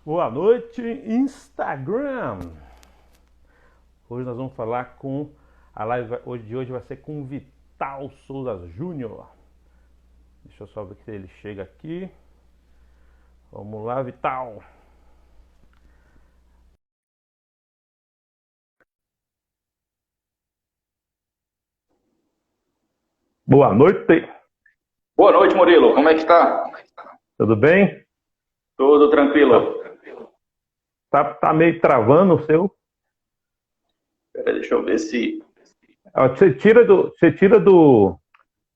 Boa noite, Instagram! Hoje nós vamos falar com a live de hoje vai ser com o Vital Souza Júnior. Deixa eu só ver se ele chega aqui. Vamos lá, Vital! Boa noite! Boa noite, Murilo. Como é que tá? Tudo bem? Tudo tranquilo. Tá meio travando o seu. Pera, deixa eu ver se... Você tira do.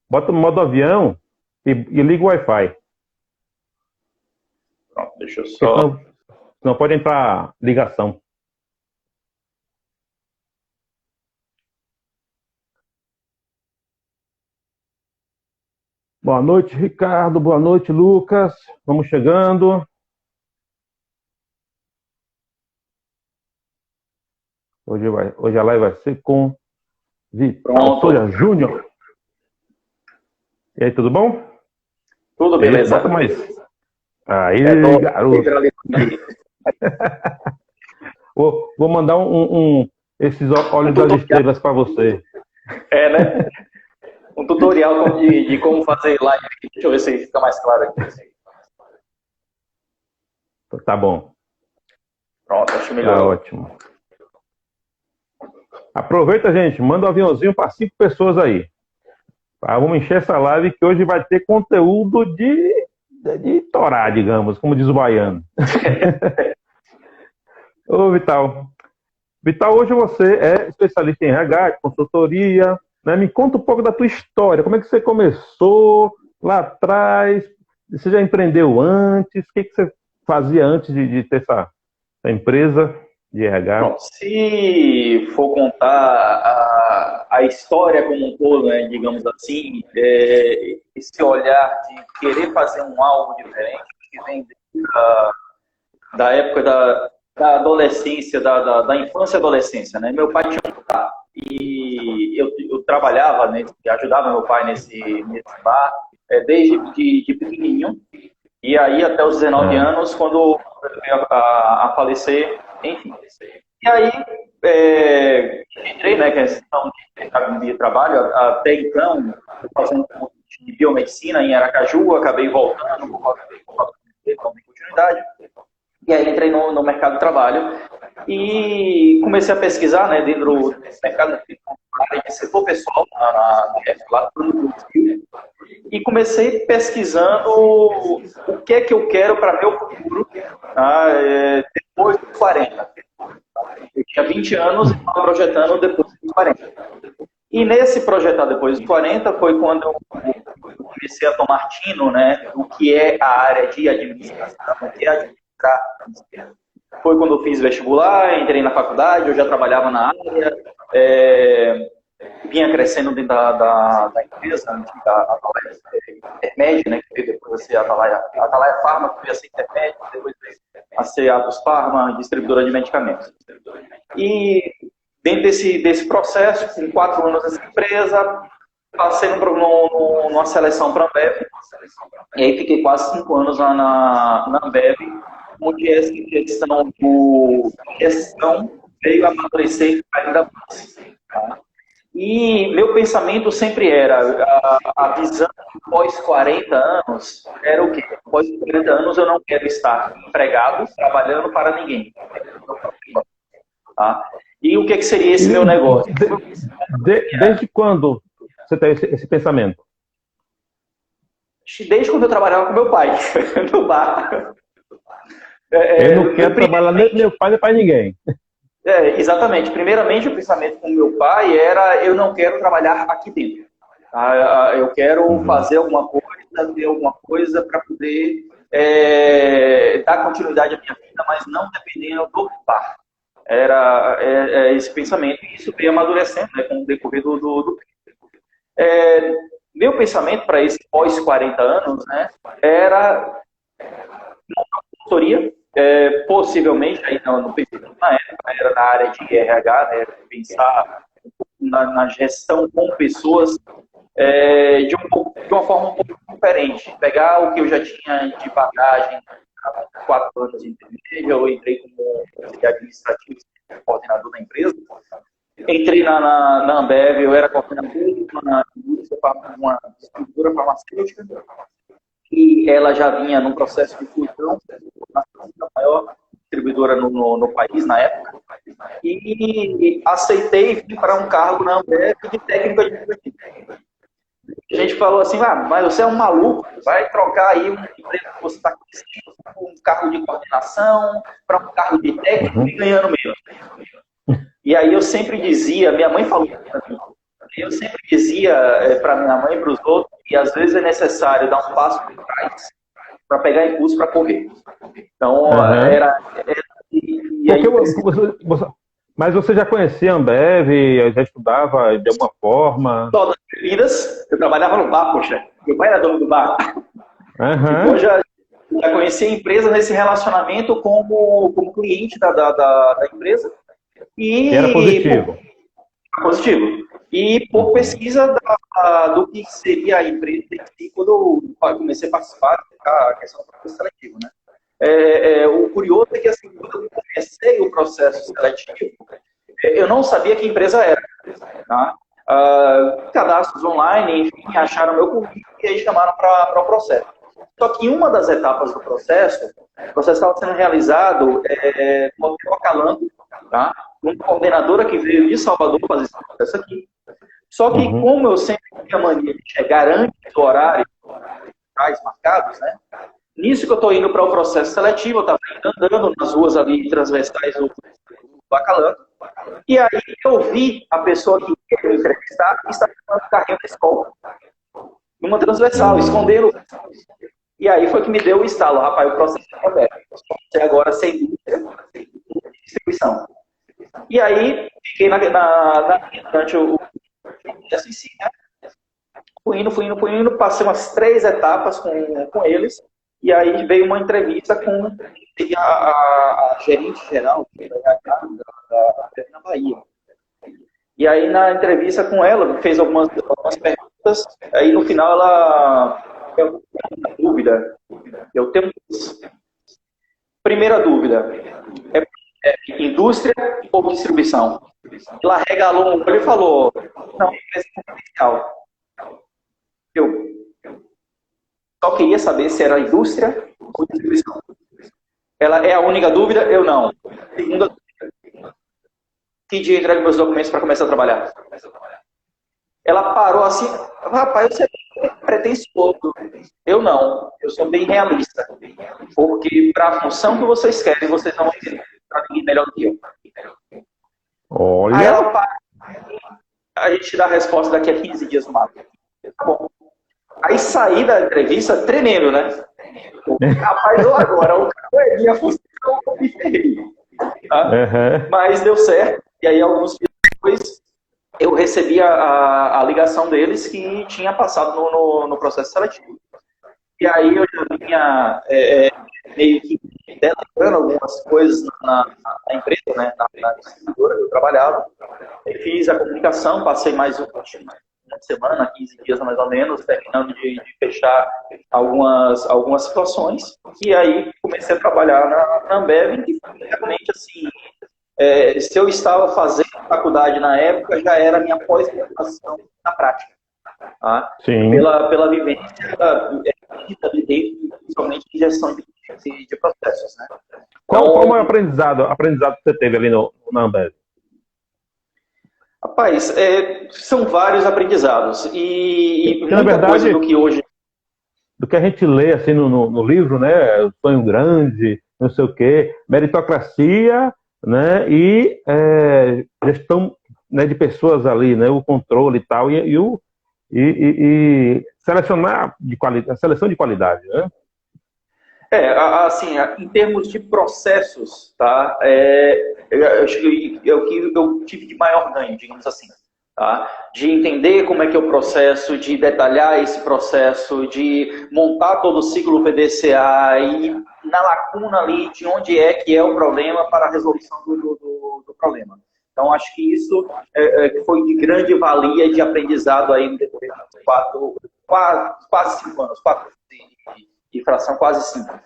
Bota no modo avião e liga o Wi-Fi. Pronto, deixa eu Porque só... senão pode entrar ligação. Boa noite, Ricardo. Boa noite, Lucas. Vamos chegando. Hoje a live vai ser com Vital Souza Pronto. Júnior. E aí, tudo bom? Tudo E aí, beleza? bota mais. Aí, Tô garoto. aqui. Vou mandar esses olhos das estrelas para você. É, né? Um tutorial de como fazer live. Deixa eu ver se fica mais claro aqui. Tá bom. Pronto, acho Tá melhor. ótimo. Aproveita, gente. Manda um aviãozinho para 5 pessoas aí. Vamos encher essa live que hoje vai ter conteúdo de torar, digamos, como diz o baiano. Ô, Vital. Vital, hoje você é especialista em RH, consultoria, né? Me conta um pouco da tua história. Como é que você começou lá atrás? Você já empreendeu antes? O que você fazia antes de ter essa empresa de RH? Pronto, se for contar a história como um todo, né, digamos assim, esse olhar de querer fazer algo diferente, que vem da época da adolescência, da infância e adolescência, né? Meu pai tinha um bar e eu trabalhava, né, ajudava meu pai nesse bar desde de pequenininho, e aí até os 19 anos, quando eu veio a falecer, enfim. E aí, entrei, né, questão de trabalho, até então, fazendo curso de biomedicina em Aracaju, acabei voltando por causa de continuidade. E aí entrei no mercado de trabalho e comecei a pesquisar, né, dentro do mercado de setor pessoal, lá no Brasil, e comecei pesquisando o que é que eu quero para meu futuro, tá, depois dos 40. Eu tinha 20 anos e estava projetando depois dos 40. E nesse projetar depois dos 40 foi quando eu comecei a tomar tino, né, do que é a área de administração, o que é administrar. Foi quando eu fiz vestibular, entrei na faculdade, eu já trabalhava na área, vinha crescendo dentro da empresa, antiga Atalaia Intermédia, né, que veio depois a ser Atalaia Pharma, que veio a ser Intermédia, depois veio a ser Atos Pharma, distribuidora de medicamentos. E dentro desse processo, com 4 anos nessa empresa, passei numa seleção para a Ambev, e aí fiquei quase 5 anos lá na Ambev, onde essa gestão veio a amadurecer ainda mais. Tá? E meu pensamento sempre era, a visão pós 40 anos era o quê? Pós 40 anos eu não quero estar empregado, trabalhando para ninguém. Tá? E o que seria esse meu negócio? Desde quando você tem esse pensamento? Desde quando eu trabalhava com meu pai, no bar. Eu não quero trabalhar nem com meu pai nem para ninguém. Exatamente. Primeiramente, o pensamento com meu pai era: eu não quero trabalhar aqui dentro. Tá? Eu quero fazer alguma coisa, ter alguma coisa para poder dar continuidade à minha vida, mas não dependendo do bar. Era esse pensamento, e isso veio amadurecendo, né, com o decorrer do meu pensamento para esse pós 40 anos, né, era uma consultoria, possivelmente, aí no período na época, era na área de RH, né, pensar na gestão com pessoas de uma forma um pouco diferente, pegar o que eu já tinha de bagagem 4 anos de intermédio, eu entrei como administrativo, coordenador da empresa. Entrei na Ambev, eu era coordenador de uma distribuidora farmacêutica, e ela já vinha num processo de fusão, a maior distribuidora no país na época, e aceitei vir para um cargo na Ambev de técnico administrativo. A gente falou assim, mas você é um maluco, vai trocar aí um emprego que você está com um cargo de coordenação para um cargo de técnico e ganhando menos. E aí eu sempre dizia, minha mãe falou para mim, eu sempre dizia para minha mãe e para os outros que às vezes é necessário dar um passo por trás para pegar impulso para correr. Então, Mas você já conhecia a Ambev, já estudava de alguma forma? Todas as bebidas, eu trabalhava no bar, poxa, meu pai era dono do bar. Então, já conheci a empresa nesse relacionamento como cliente da empresa. E era positivo. Positivo. E por pesquisa do que seria a empresa em si, quando eu comecei a participar da questão do processo seletivo, né? O curioso é que, assim, quando eu comecei o processo seletivo, eu não sabia que empresa era. Tá? Cadastros online, enfim, acharam meu currículo e aí chamaram para o processo. Só que em uma das etapas do processo, o processo estava sendo realizado no Hotel Acalanto, tá? Uma coordenadora que veio de Salvador fazer esse processo aqui. Só que, como eu sempre tinha a mania de chegar antes do horário, marcados, né? Nisso que eu estou indo para o processo seletivo, eu estava andando nas ruas ali transversais do Acalanto, e aí eu vi a pessoa que queria me entrevistar e estava no carrinho da escola, numa transversal, escondendo. E aí foi que me deu o estalo, rapaz, o processo é aberto. Você agora sem dúvida, distribuição. E aí, fiquei durante o processo em si, né? Fui indo, passei umas 3 etapas com eles, e aí veio uma entrevista com a gerente geral da Bahia. E aí, na entrevista com ela, fez algumas perguntas, aí no final ela perguntou uma dúvida. Eu tenho primeira dúvida, indústria ou distribuição? Ela regalou um olho e falou, não, empresa comercial. Eu só queria saber se era indústria ou distribuição. Ela é a única dúvida? Eu não. Segunda dúvida. Que dia eu entrego meus documentos para começar a trabalhar? Ela parou assim, rapaz, você é pretensioso. Eu não, eu sou bem realista. Porque para a função que vocês querem, vocês não vão ter para ninguém melhor do que eu. Olha. Aí ela para, a gente dá a resposta daqui a 15 dias no máximo. Tá bom. Aí saí da entrevista tremendo, né? Rapaz, agora o cara é minha função, eu me ferrei. Tá? Mas deu certo. E aí, alguns dias depois, eu recebi a ligação deles que tinha passado no processo seletivo. E aí eu já vinha meio que delegando algumas coisas na empresa, né, na distribuidora que eu trabalhava. Eu fiz a comunicação, passei mais uma semana, 15 dias mais ou menos, terminando de fechar algumas situações. E aí comecei a trabalhar na Ambev, que realmente, assim, se eu estava fazendo faculdade na época, já era a minha pós-graduação na prática. Tá? Pela vivência principalmente de gestão de processos. Né? Qual o maior aprendizado que você teve ali na Ambev? Rapaz, são vários aprendizados. E na verdade, coisa do que hoje... Do que a gente lê assim, no livro, né? O sonho grande, não sei o quê, meritocracia, né? E gestão, né, de pessoas ali, né? O controle e tal, e selecionar de qualidade, seleção de qualidade, né? Assim, em termos de processos, tá? Eu acho que é o que eu tive de maior ganho, digamos assim, tá? De entender como é que é o processo, de detalhar esse processo, de montar todo o ciclo PDCA e na lacuna ali de onde é que é o problema para a resolução do problema. Então, acho que isso foi de grande valia de aprendizado aí no decorrer dos quase 5 anos, de fração quase 5.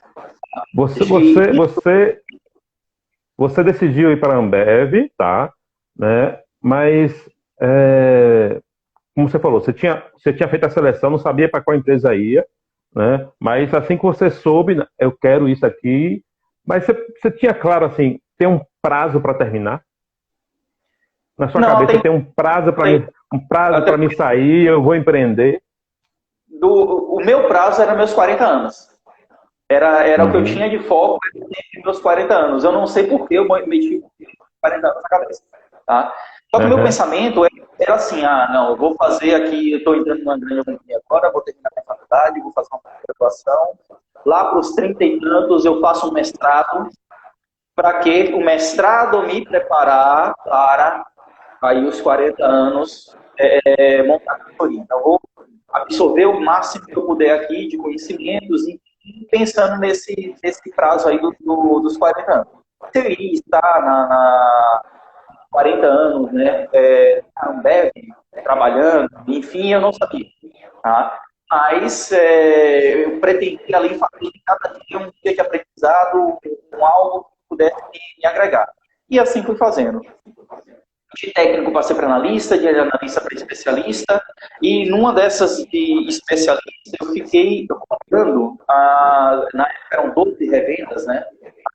Você decidiu ir para a Ambev, tá? Né? Mas, como você falou, você tinha feito a seleção, não sabia para qual empresa ia, né? Mas assim que você soube, eu quero isso aqui, mas você tinha claro assim, tem um prazo para terminar? Na sua Não, cabeça tem um prazo para mim sair, eu vou empreender? O meu prazo era meus 40 anos. Era o que eu tinha de foco entre meus 40 anos. Eu não sei por que eu meti 40 anos na cabeça. Tá? Só que o meu pensamento era assim, não, eu vou fazer aqui, eu estou entrando numa grande companhia agora, vou terminar minha faculdade, vou fazer uma graduação. Lá para os 30 e tantos eu faço um mestrado, para que o mestrado me preparar para aí os 40 anos montar a consultoria. Então, eu vou absorver o máximo que eu puder aqui de conhecimentos e pensando nesse prazo aí dos 40 anos. Se eu iria estar na 40 anos, né, na Ambev, trabalhando, enfim, eu não sabia. Tá? Mas eu pretendia ali fazer cada dia um dia de aprendizado, algo que pudesse me agregar. E assim fui fazendo. De técnico passei para analista, de analista para especialista, e numa dessas de especialista eu fiquei comprando, na época eram 12 revendas, né?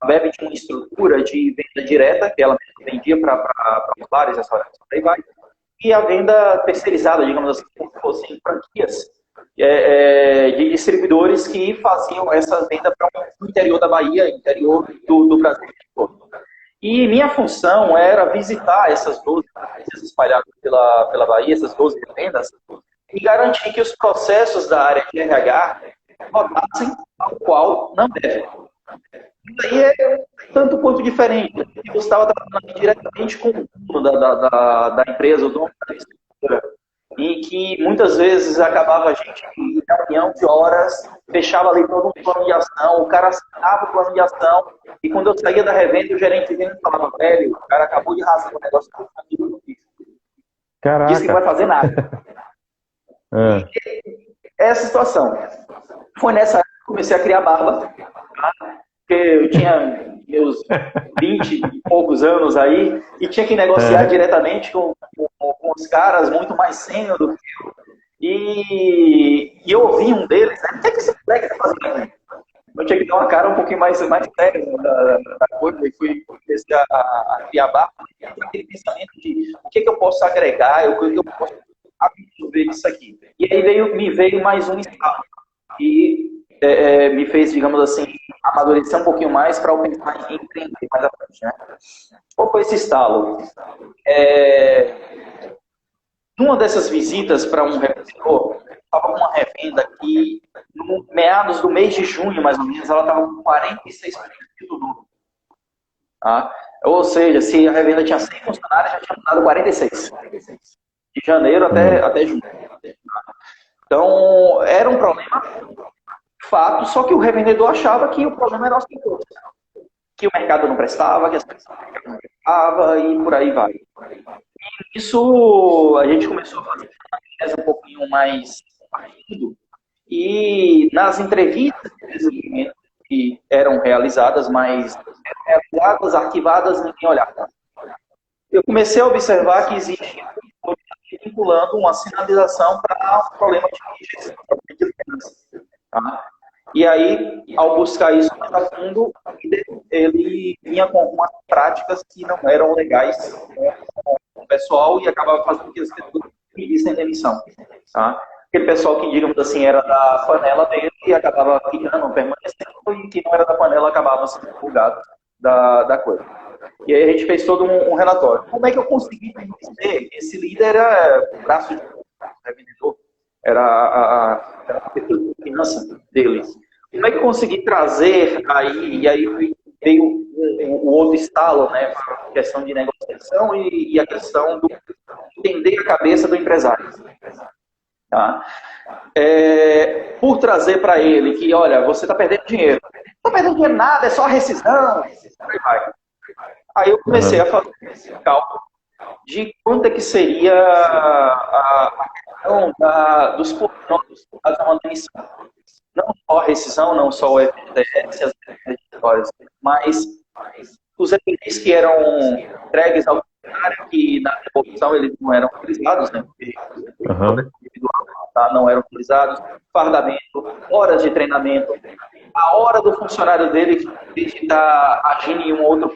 A Ambev tinha uma estrutura de venda direta, que ela vendia para bares, restaurantes, aí vai, e a venda terceirizada, digamos assim, como se fossem franquias de distribuidores que faziam essa venda para o interior da Bahia, interior do Brasil todo. E minha função era visitar essas 12 empresas espalhadas pela Bahia, essas 12 revendas, e garantir que os processos da área de RH rodassem ao qual não deve. Isso aí é tanto quanto diferente. Eu estava trabalhando diretamente com o dono da empresa, o dono da estrutura, e que muitas vezes acabava a gente em reunião de horas, fechava ali todo um plano de ação, o cara assinava o plano de ação, e quando eu saía da revenda, o gerente vinha e falava, velho, o cara acabou de rasgar o negócio do amigo, disse que não vai fazer nada. E essa situação. Foi nessa época que eu comecei a criar barba, tá? Porque eu tinha meus 20 e poucos anos aí, e tinha que negociar diretamente com os caras muito mais sênior do que eu. E eu ouvi um deles, né? O que é que esse moleque está fazendo? Eu tinha que dar uma cara um pouquinho mais séria da coisa, e comecei a criar barba, aquele pensamento de o que eu posso agregar, o que eu posso absorver disso aqui. E aí me veio mais um estado. E me fez, digamos assim, amadurecer um pouquinho mais para eu pensar em empreender mais à frente, né? Qual foi esse estalo? Numa dessas visitas para um revendedor, estava com uma revenda que, no meados do mês de junho, mais ou menos, ela estava com 46% de lucro. Tá? Ou seja, se a revenda tinha 100 funcionários, já tinha mudado 46. De janeiro até junho. Então, era um problema fato, só que o revendedor achava que o problema era o seguinte, que o mercado não prestava, que as pessoas não prestavam e por aí vai. E isso a gente começou a fazer um pouquinho mais partido, e nas entrevistas de desenvolvimento que eram realizadas, mas eram realizadas, arquivadas, ninguém olhava. Eu comecei a observar que existe vinculando uma sinalização para um problema de gestão, de finanças. Tá? E aí, ao buscar isso mais a fundo, ele vinha com algumas práticas que não eram legais com o pessoal e acabava fazendo que as pessoas pedissem demissão. Tá? Aquele pessoal que, digamos assim, era da panela dele e acabava ficando, permanecendo, e que não era da panela acabava sendo divulgado da coisa. E aí a gente fez todo um relatório. Como é que eu consegui entender? Esse líder era o braço de vendedor, era a pessoa de confiança dele. Como é que eu consegui trazer aí, e aí veio o outro estalo, né, a questão de negociação e a questão do entender a cabeça do empresário. Tá? Por trazer para ele que, olha, você está perdendo dinheiro. Não está perdendo dinheiro nada, é só a rescisão. Aí eu comecei a fazer esse cálculo de quanto é que seria a questão dos portões da demissão. não só a rescisão, não só o FGTS, as vitórias, mas os EPIs que eram entregues ao funcionário, que na devolução eles não eram utilizados, né? Porque não eram utilizados, fardamento, horas de treinamento, a hora do funcionário dele de estar agindo em um outro,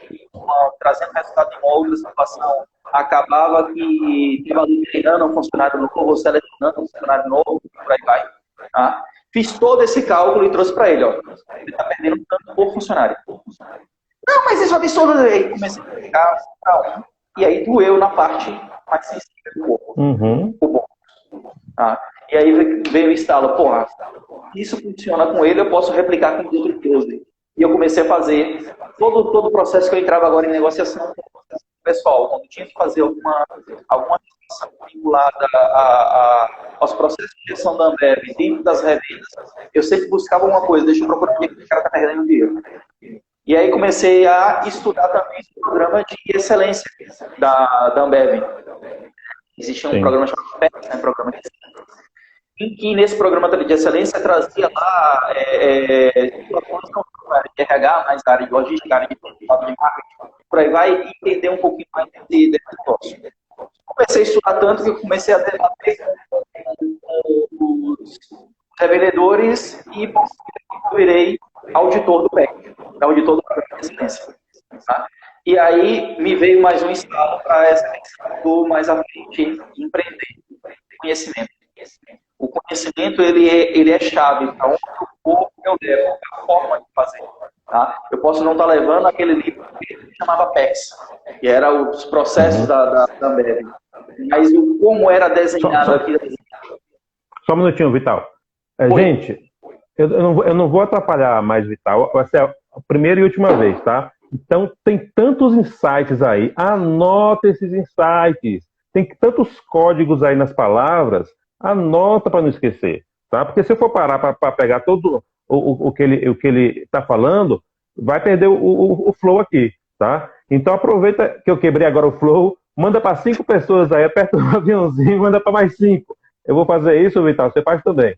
trazendo resultado em uma outra situação, acabava que estava ali treinando um funcionário novo, ou selecionando um funcionário novo, por aí vai. Tá? Fiz todo esse cálculo e trouxe para ele, ó. Ele está perdendo tanto por funcionário. Não, mas isso é absurdo. Aí comecei a ficar calmo. E aí doeu na parte mais sensível do corpo. O corpo. Tá? E aí veio o estalo, porra, isso funciona com ele, eu posso replicar com os outros 12. E eu comecei a fazer todo o processo que eu entrava agora em negociação com o pessoal. Quando tinha que fazer alguma situação vinculada aos processos de gestão da Ambev dentro das revendas, eu sempre buscava uma coisa, deixa eu procurar onde o cara está perdendo dinheiro. E aí comecei a estudar também o programa de excelência da Ambev. Existia um programa chamado PEX, né, programa de excelência, em que nesse programa de excelência trazia lá situações não só na área de RH, mas na área de logística, área de marketing, por aí vai, e entender um pouquinho mais desse negócio. Comecei a estudar tanto que eu comecei a debater com os revendedores e eu virei auditor do PEC, auditor do programa de excelência. Tá? E aí me veio mais um estalo para essa questão mais à frente de empreender, conhecimento. O conhecimento ele é chave para onde o corpo eu levo, a forma de fazer. Tá? Eu posso não estar levando aquele livro que chamava PEX, que era os processos da Ambev, mas o como era desenhado aquilo. Só um minutinho, Vital. Gente, eu não vou atrapalhar mais, Vital. Vai ser a primeira e última vez, tá? Então, tem tantos insights aí. Anota esses insights. Tem tantos códigos aí nas palavras. Anota para não esquecer, tá? Porque se eu for parar para pegar todo o que ele está falando, vai perder o flow aqui, tá? Então, aproveita que eu quebrei agora o flow, manda para 5 pessoas aí, aperta o aviãozinho, manda para mais 5. Eu vou fazer isso, Vital, você faz também,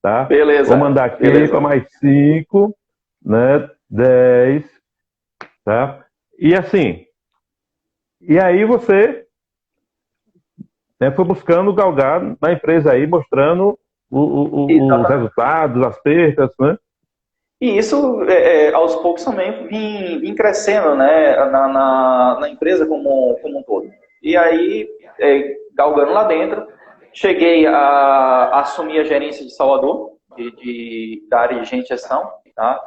tá? Beleza. Vou mandar aqui para mais 5, né? 10, tá? E assim, e aí você foi buscando galgar na empresa aí, mostrando os resultados, as perdas, né? E isso, aos poucos também, vim crescendo, né, na empresa como um todo. E aí, galgando lá dentro, cheguei a assumir a gerência de Salvador, da área de gente e gestão, tá?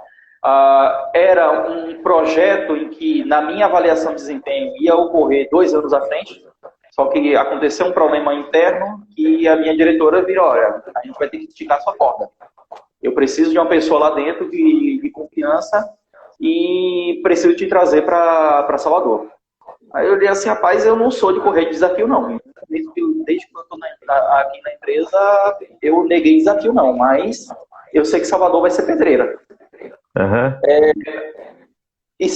Era um projeto em que, na minha avaliação de desempenho, ia ocorrer 2 anos à frente, só que aconteceu um problema interno e a minha diretora virou, olha, a gente vai ter que esticar sua corda. Eu preciso de uma pessoa lá dentro de confiança e preciso te trazer para Salvador. Aí eu olhei assim, rapaz, eu não sou de correr de desafio, não. Desde que eu estou aqui na empresa, eu neguei desafio, não. Mas eu sei que Salvador vai ser pedreira.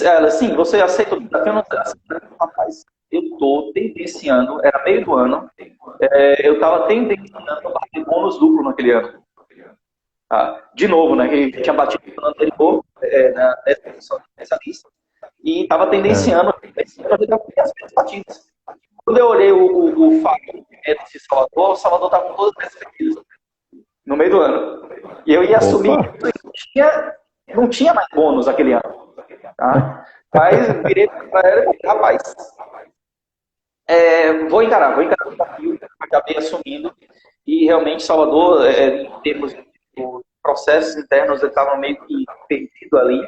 Ela, sim, você aceita o desafio? Não aceita, rapaz. Eu estou tendenciando, era meio do ano, eu estava tendenciando a bater bônus duplo naquele ano. De novo, né, que tinha batido no ano anterior, nessa posição de especialista, e estava tendenciando a bater as minhas batidas. Quando eu olhei o fato de Salvador, o Salvador estava com todas as batidas no meio do ano. E eu ia assumir que não tinha mais bônus aquele ano. Tá? Mas virei para ela e falei, rapaz, vou encarar o desafio, acabei assumindo, e realmente Salvador, em termos de processos internos, ele estava meio que perdido ali,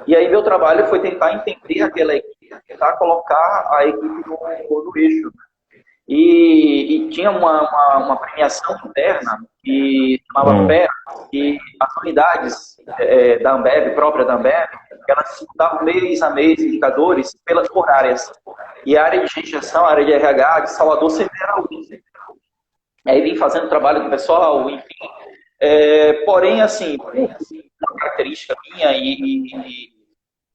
e aí meu trabalho foi tentar entender aquela equipe, tentar colocar a equipe no eixo. E tinha uma premiação interna que chamava PER, e as unidades da Ambev, própria da Ambev, elas disputavam mês a mês indicadores por áreas. E a área de gestão, a área de RH de Salvador sempre era útil. Aí vim fazendo trabalho com o pessoal, enfim. Porém, assim, uma característica minha,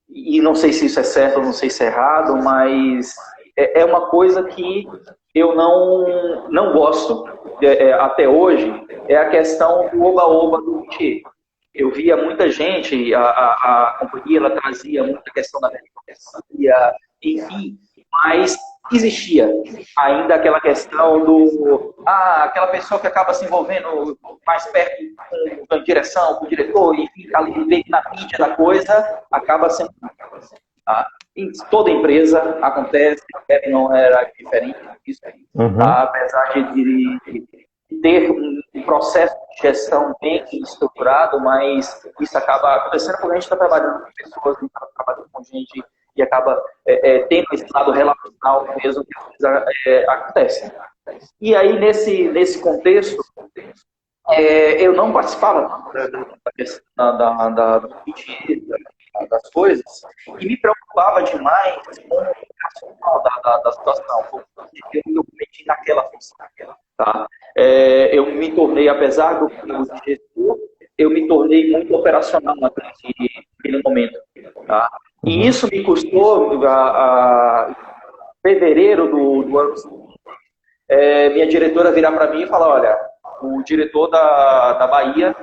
e não sei se isso é certo ou não sei se é errado, mas é uma coisa que eu não gosto até hoje, é a questão do oba-oba do métier. eu via muita gente, a companhia ela trazia muita questão da meritocracia, enfim, mas existia ainda aquela questão aquela pessoa que acaba se envolvendo mais perto com a direção, com o diretor, e fica ali na mídia da coisa, acaba sendo... Tá? Em toda empresa acontece, não era diferente disso, tá? Apesar de ter um processo de gestão bem estruturado, mas isso acaba acontecendo porque a gente está trabalhando com pessoas, a gente está trabalhando com gente e acaba tendo esse lado relacional mesmo que acontece. E aí, nesse contexto, eu não participava do pitch, das coisas, e me preocupava demais com o emocional da situação, porque eu me meti naquela função. Tá? Eu me tornei, apesar do gestor, eu me tornei muito operacional naquele momento. Tá? E isso me custou, fevereiro do ano seguinte, minha diretora virar para mim e falar, olha, o diretor da Bahia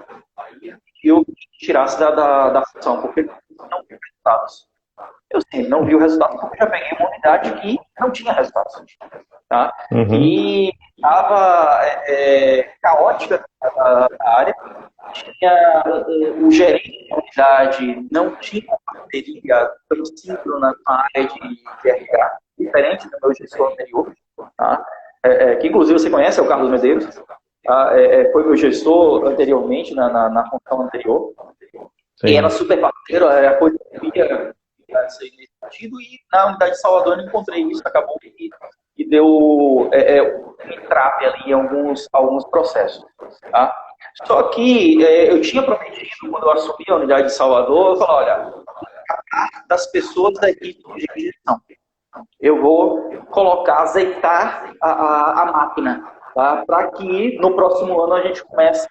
que eu tirasse da função, porque não viu resultados. Eu sim, não vi o resultado porque já peguei uma unidade que não tinha resultados. Tá? E estava caótica a área. Tinha o gerente da unidade, não tinha parceria tão síncrona na área de RH, diferente do meu gestor anterior. Tá? Que inclusive você conhece, é o Carlos Medeiros. Foi meu gestor anteriormente, na função anterior. Sim. E era super parceiro, a coisa ia nesse sentido, e na unidade de Salvador eu encontrei isso, acabou que deu um entrave ali em alguns processos. Tá? Só que eu tinha prometido, quando eu assumi a unidade de Salvador, eu falei, olha, das pessoas da equipe de gestão, eu vou azeitar a máquina, tá? Para que no próximo ano a gente comece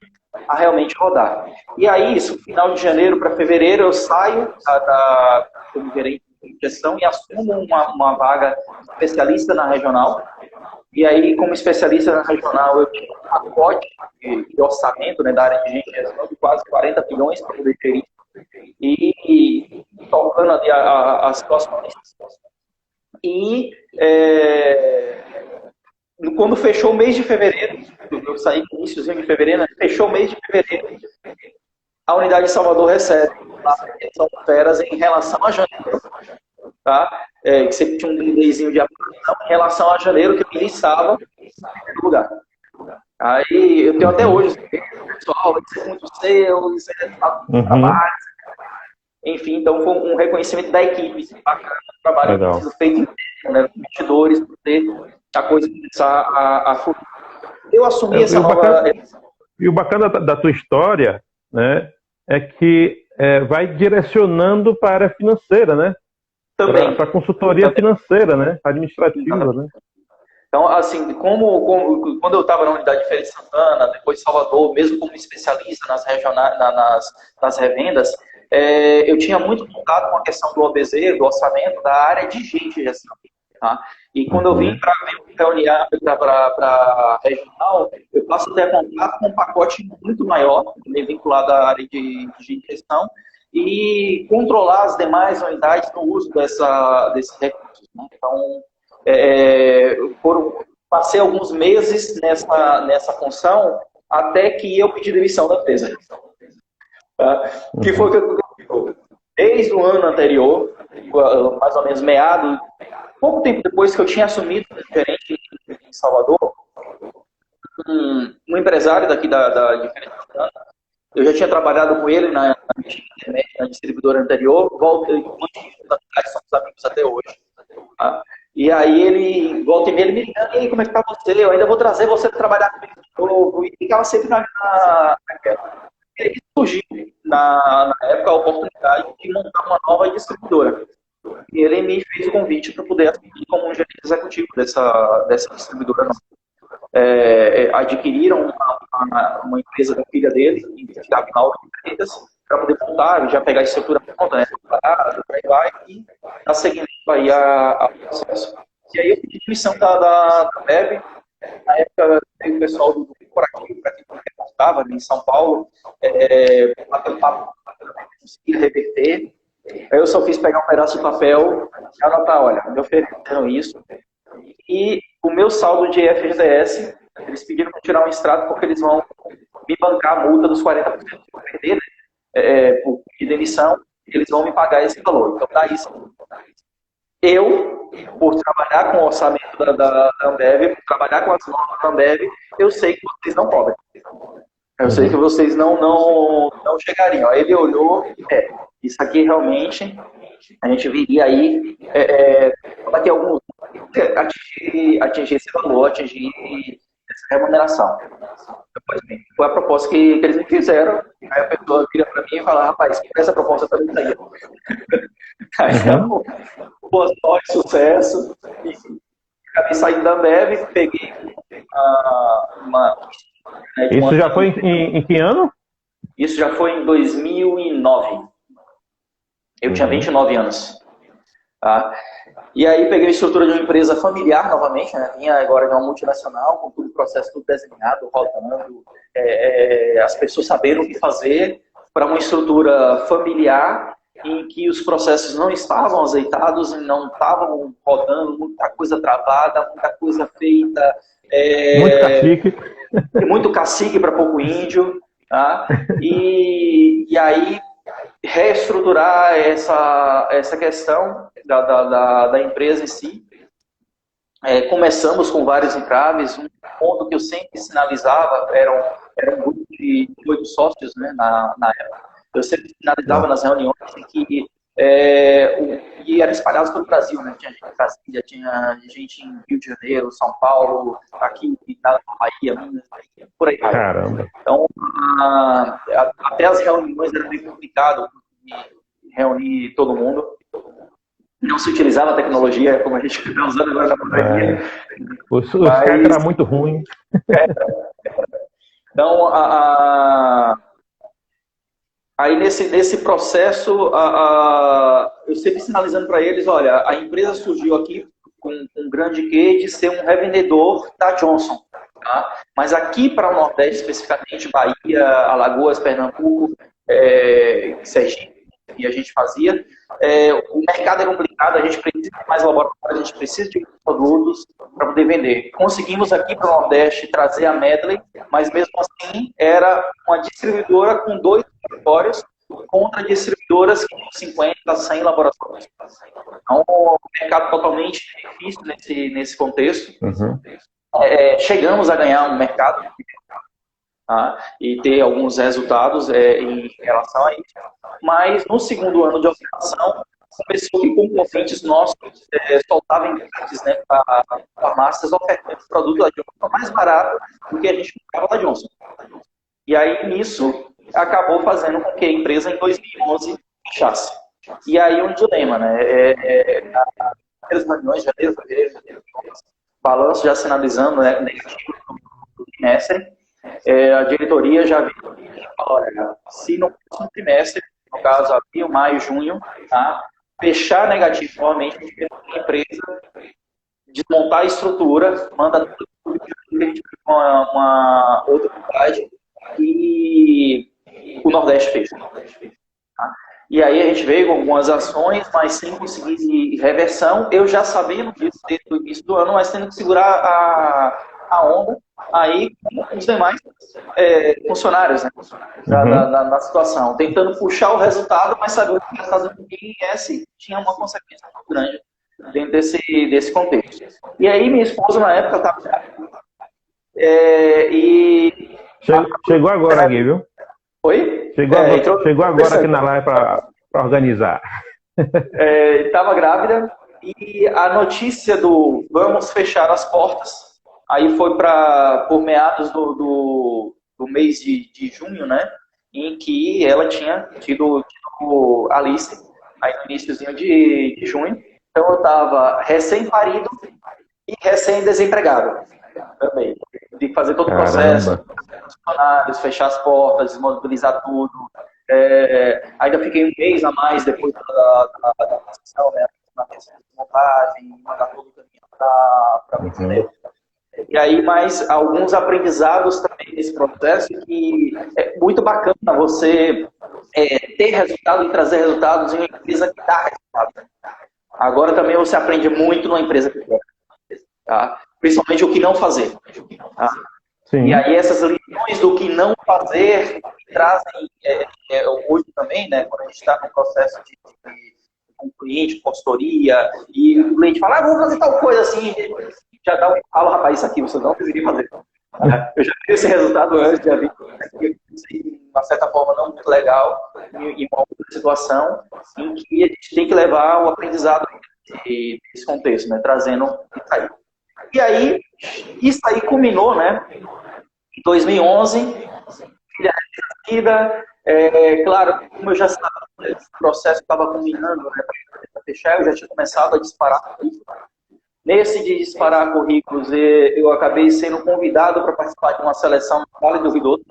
a realmente rodar. E aí, isso, final de janeiro para fevereiro, eu saio como gerente de gestão e assumo uma vaga especialista na regional. E aí, como especialista na regional, eu tinha um pacote de orçamento, né, da área de gestão de quase 40 bilhões para poder gerir. E tocando ali as situações. E quando fechou o mês de fevereiro, eu saí no início de fevereiro, fechou o mês de fevereiro, a unidade de Salvador recebe a atenção feras em relação a janeiro, tá? Que sempre tinha um delayzinho de aprovação em relação a janeiro, que eu estava em primeiro lugar. Aí eu tenho até hoje, pessoal, isso é muito seu, isso é trabalho. Enfim, então foi um reconhecimento da equipe, bacana, o trabalho que sido feito inteiro, né, com investidores, para ter a coisa começar a fluir. Eu assumi essa nova... E o bacana da tua história, né, é que vai direcionando para a área financeira, né? Também. Para a consultoria financeira, né? Administrativa, né? Então, assim, quando eu estava na unidade de Feira de Santana, depois de Salvador, mesmo como especialista nas regionais, nas revendas, eu tinha muito contato com a questão do OBZ, do orçamento, da área de gente gestão. Tá? E quando eu vim para a regional, eu passo a ter contato com um pacote muito maior, vinculado à área de gestão, e controlar as demais unidades no uso desses recursos. Né? Então, passei alguns meses nessa função até que eu pedi demissão da empresa. Tá? Que foi o que aconteceu. Desde o ano anterior, mais ou menos pouco tempo depois que eu tinha assumido como gerente em Salvador, um empresário daqui de Feira de Santana, eu já tinha trabalhado com ele na distribuidora anterior, somos amigos até hoje. Tá? E aí ele, volta e meia, ele me liga, e aí, como é que tá você? Eu ainda vou trazer você para trabalhar comigo de novo. E ficava sempre naquela. E aí surgiu, na época, a oportunidade de montar uma nova distribuidora. E ele me fez o convite para poder assumir como um gerente executivo dessa distribuidora nova. Adquiriram uma empresa da filha dele, em capital de empresas, para poder montar, já pegar a estrutura pronta, né? E dar seguimento aí ao processo. E aí eu pedi demissão da Web. Na época, o pessoal do corporativo, para quem reportava em São Paulo, até bateu papo, conseguia reverter. Aí eu só fiz pegar um pedaço de papel e anotar, olha, me ofereceram isso. E o meu saldo de FGTS, eles pediram para tirar um extrato porque eles vão me bancar a multa dos 40% que eu perder, né, por demissão, eles vão me pagar esse valor. Então, daí, eu, por trabalhar com o orçamento da Ambev, por trabalhar com as normas da Ambev, eu sei que vocês não podem. Eu sei que vocês não chegariam. Aí ele olhou, isso aqui realmente, a gente viria aí, daqui a alguns atingir esse valor, atingir essa remuneração. Depois, foi a proposta que eles me fizeram, aí a pessoa vira para mim e fala, rapaz, essa proposta também saía. Aí, boa sorte, sucesso, e acabei saindo da Ambev, peguei Isso já foi em que ano? Isso já foi em 2009. Eu tinha 29 anos. Tá? E aí peguei a estrutura de uma empresa familiar novamente, né? Vinha agora de uma multinacional, com todo o processo tudo desenhado, rodando, as pessoas saberam o que fazer, para uma estrutura familiar em que os processos não estavam azeitados, não estavam rodando, muita coisa travada, muita coisa feita. Muito cacique. Muito cacique para pouco índio. Tá? E aí reestruturar essa questão da empresa em si. Começamos com vários entraves. Um ponto que eu sempre sinalizava era um grupo de 8 sócios, né, na época. Eu sempre sinalizava nas reuniões que e era espalhado pelo Brasil, né? Tinha gente em Brasília, tinha gente em Rio de Janeiro, São Paulo, aqui na Bahia, Minas, por aí. Caramba. Então, até as reuniões era bem complicado reunir todo mundo. Não se utilizava a tecnologia como a gente está usando agora na pandemia. O Skype era muito ruim. Então, aí nesse processo, eu sempre sinalizando para eles, olha, a empresa surgiu aqui com um grande quê de ser um revendedor da Johnson. Tá? Mas aqui para o Nordeste, especificamente, Bahia, Alagoas, Pernambuco, Sergipe, que a gente fazia, o mercado é complicado, a gente precisa de mais laboratórios, a gente precisa de produtos para poder vender. Conseguimos aqui para o Nordeste trazer a Medley, mas mesmo assim era uma distribuidora com 2 laboratórios contra distribuidoras que tinham 50, 100 laboratórios. Então, um mercado totalmente difícil nesse contexto. Uhum. Chegamos a ganhar um mercado, tá? E ter alguns resultados em relação a isso. Mas no segundo ano de operação, começou que concorrentes nossos soltavam grátis, né, para farmácias ofertando produto da Johnson mais barato do que a gente comprava da Johnson. E aí, nisso, acabou fazendo com que a empresa, em 2011, fechasse. E aí, um dilema, né? Nas reuniões, janeiro, fevereiro, balanço já sinalizando, né, negativo do trimestre, a diretoria já viu, olha, se no próximo trimestre, no caso, abril, maio, junho, tá, fechar negativo novamente, a empresa desmontar a estrutura, manda tudo para uma outra unidade e o Nordeste fez. Tá? E aí a gente veio com algumas ações, mas sem conseguir reversão. Eu já sabendo disso desde o início do ano, mas tendo que segurar a onda aí com os demais funcionários, né? Da situação. Tentando puxar o resultado, mas sabendo que o resultado do INS tinha uma consequência muito grande dentro desse contexto. E aí minha esposa, na época, estava... Chegou agora aqui, viu? Oi? Chegou agora aqui na live para organizar. Estava grávida e a notícia do vamos fechar as portas, aí foi por meados do mês de junho, né? Em que ela tinha tido Alice, aí no iníciozinho de junho. Então eu estava recém-parido e recém-desempregado também. De fazer todo o processo, funcionários, fechar as portas, desmobilizar tudo. Ainda fiquei um mês a mais depois da sessão, né? Na montagem, mandar todo o caminho para você. E aí, mais alguns aprendizados também nesse processo, que é muito bacana você ter resultado e trazer resultados em uma empresa que dá resultado. Agora também você aprende muito numa empresa que quer, tá? Principalmente o que não fazer. Tá? E aí essas lições do que não fazer trazem hoje também, né, quando a gente está no processo de um cliente, consultoria, e o cliente fala, vamos fazer tal coisa assim, já dá um falo, rapaz, isso aqui você não deveria fazer. Eu já vi esse resultado antes, já vi de uma certa forma não muito legal, em uma outra situação, em que a gente tem que levar o aprendizado desse contexto, né, trazendo isso aí. E aí, isso aí culminou, né, em 2011, filha nascida, claro, como eu já sabia, esse processo estava culminando, né, para fechar, eu já tinha começado a disparar currículos. Nesse de disparar currículos, eu acabei sendo convidado para participar de uma seleção no Vale do Rio Doce.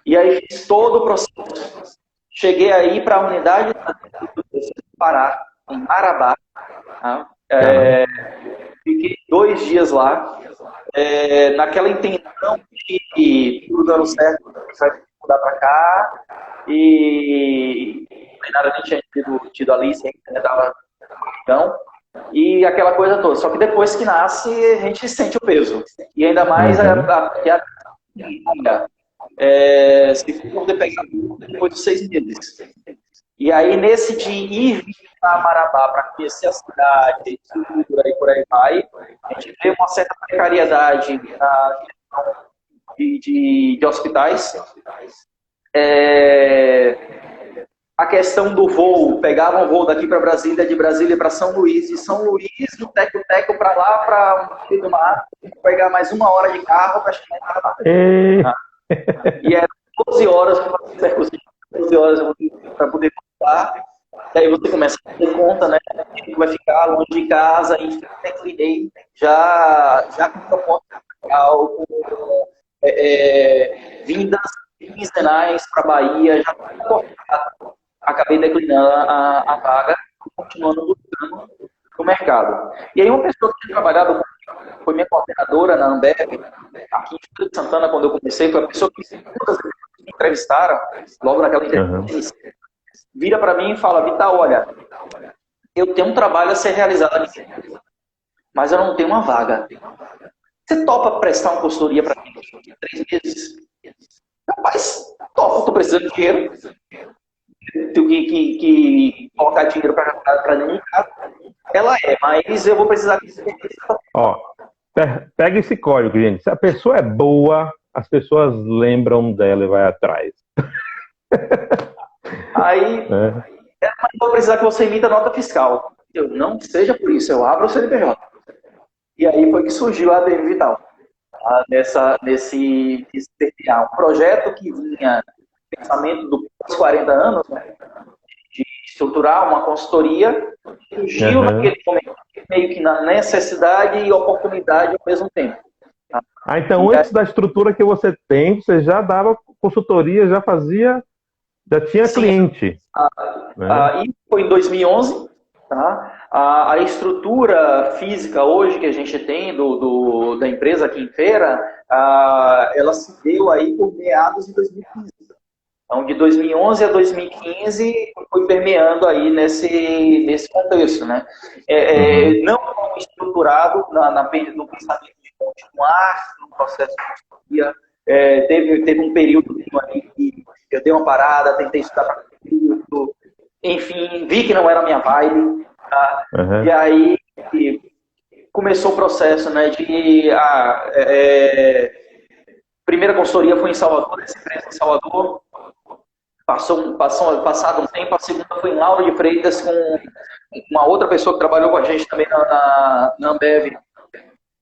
E aí fiz todo o processo. Cheguei aí para a unidade do Pará, em Marabá. Fiquei 2 dias lá, naquela intenção de tudo dando certo, vai mudar para cá, e nada nem tinha tido a Alice, ainda estava então, e aquela coisa toda. Só que depois que nasce, a gente sente o peso. E ainda mais se for poder pegar depois de 6 meses. E aí, nesse de ir para Marabá para conhecer a cidade, por aí vai, a gente vê uma certa precariedade na de hospitais. A questão do voo, pegava um voo daqui para Brasília, de Brasília para São Luís, de São Luís, do Teco-Teco para lá, para o meio do mar, pegar mais 1 hora de carro para chegar em Marabá. E era 12 horas para fazer percurso, 12 horas para poder voltar. E aí você começa a ter conta, né? Que vai ficar longe de casa, e declinei já com proposta com vindas quinzenais para Bahia, já acabei declinando a vaga, continuando buscando no mercado. E aí uma pessoa que tinha trabalhado comigo, foi minha coordenadora na Ambev, aqui em Feira de Santana, quando eu comecei, foi a pessoa que todas me entrevistaram, logo naquela entrevista, vira para mim e fala, Vital, olha, eu tenho um trabalho a ser realizado aqui, mas eu não tenho uma vaga. Você topa prestar uma consultoria para mim em 3 meses? Rapaz, topa, estou precisando de dinheiro. Tenho que colocar dinheiro para dentro de casa. Ela mas eu vou precisar... Pega esse código, gente. Se a pessoa é boa, as pessoas lembram dela e vai atrás. Aí, mas vou precisar que você emita nota fiscal. Eu, não seja por isso, eu abro o CNPJ. E aí foi que surgiu a ADM Vital. Nesse PPA, um projeto que vinha pensamento dos 40 anos, né, de estruturar uma consultoria, surgiu naquele momento meio que na necessidade e oportunidade ao mesmo tempo. Então antes da estrutura que você tem, você já dava consultoria, já tinha cliente. Isso foi em 2011. Tá? A estrutura física hoje que a gente tem da empresa aqui em Feira, ela se deu aí por meados de 2015. Então, de 2011 a 2015, foi permeando aí nesse contexto, né? Não estruturado no pensamento de continuar no processo de consultoria. Teve um período aí que eu dei uma parada, tentei estudar para concurso, enfim, vi que não era a minha vibe, tá? E aí começou o processo, né, primeira consultoria foi em Salvador, essa empresa em Salvador, passado um tempo, a segunda foi em Lauro de Freitas, com uma outra pessoa que trabalhou com a gente também na Ambev.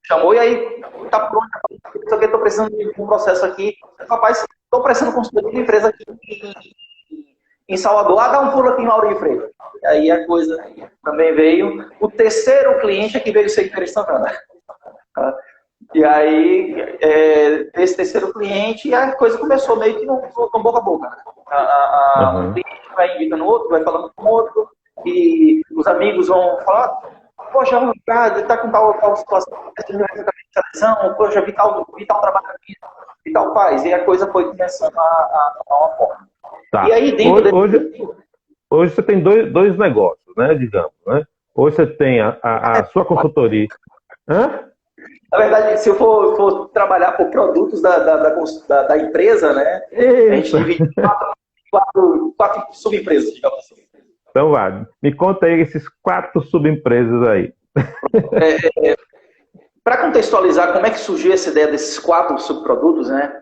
Chamou e aí, tá pronto, eu estou precisando de um processo aqui. Rapaz, estou precisando construir uma empresa aqui em Salvador, dá um pulo aqui em Lauro de Freitas. E aí a coisa também veio. O terceiro cliente é que veio ser Feira de Santana. E aí, esse terceiro cliente, a coisa começou meio que no boca a boca. Né? Um cliente vai indicando o outro, vai falando com o outro, e os amigos vão falar, poxa, o cara está com tal situação, poxa, vi tal trabalho aqui, e tal faz. E a coisa foi começando a tomar uma forma. Tá. E aí dentro Hoje você tem dois negócios, né, digamos, né? Hoje você tem a sua consultoria. Hã? Na verdade, se eu for trabalhar por produtos da empresa, né, a gente Eita! divide em quatro subempresas, digamos assim. Então vai, me conta aí esses 4 subempresas aí. Para contextualizar como é que surgiu essa ideia desses 4 subprodutos, né,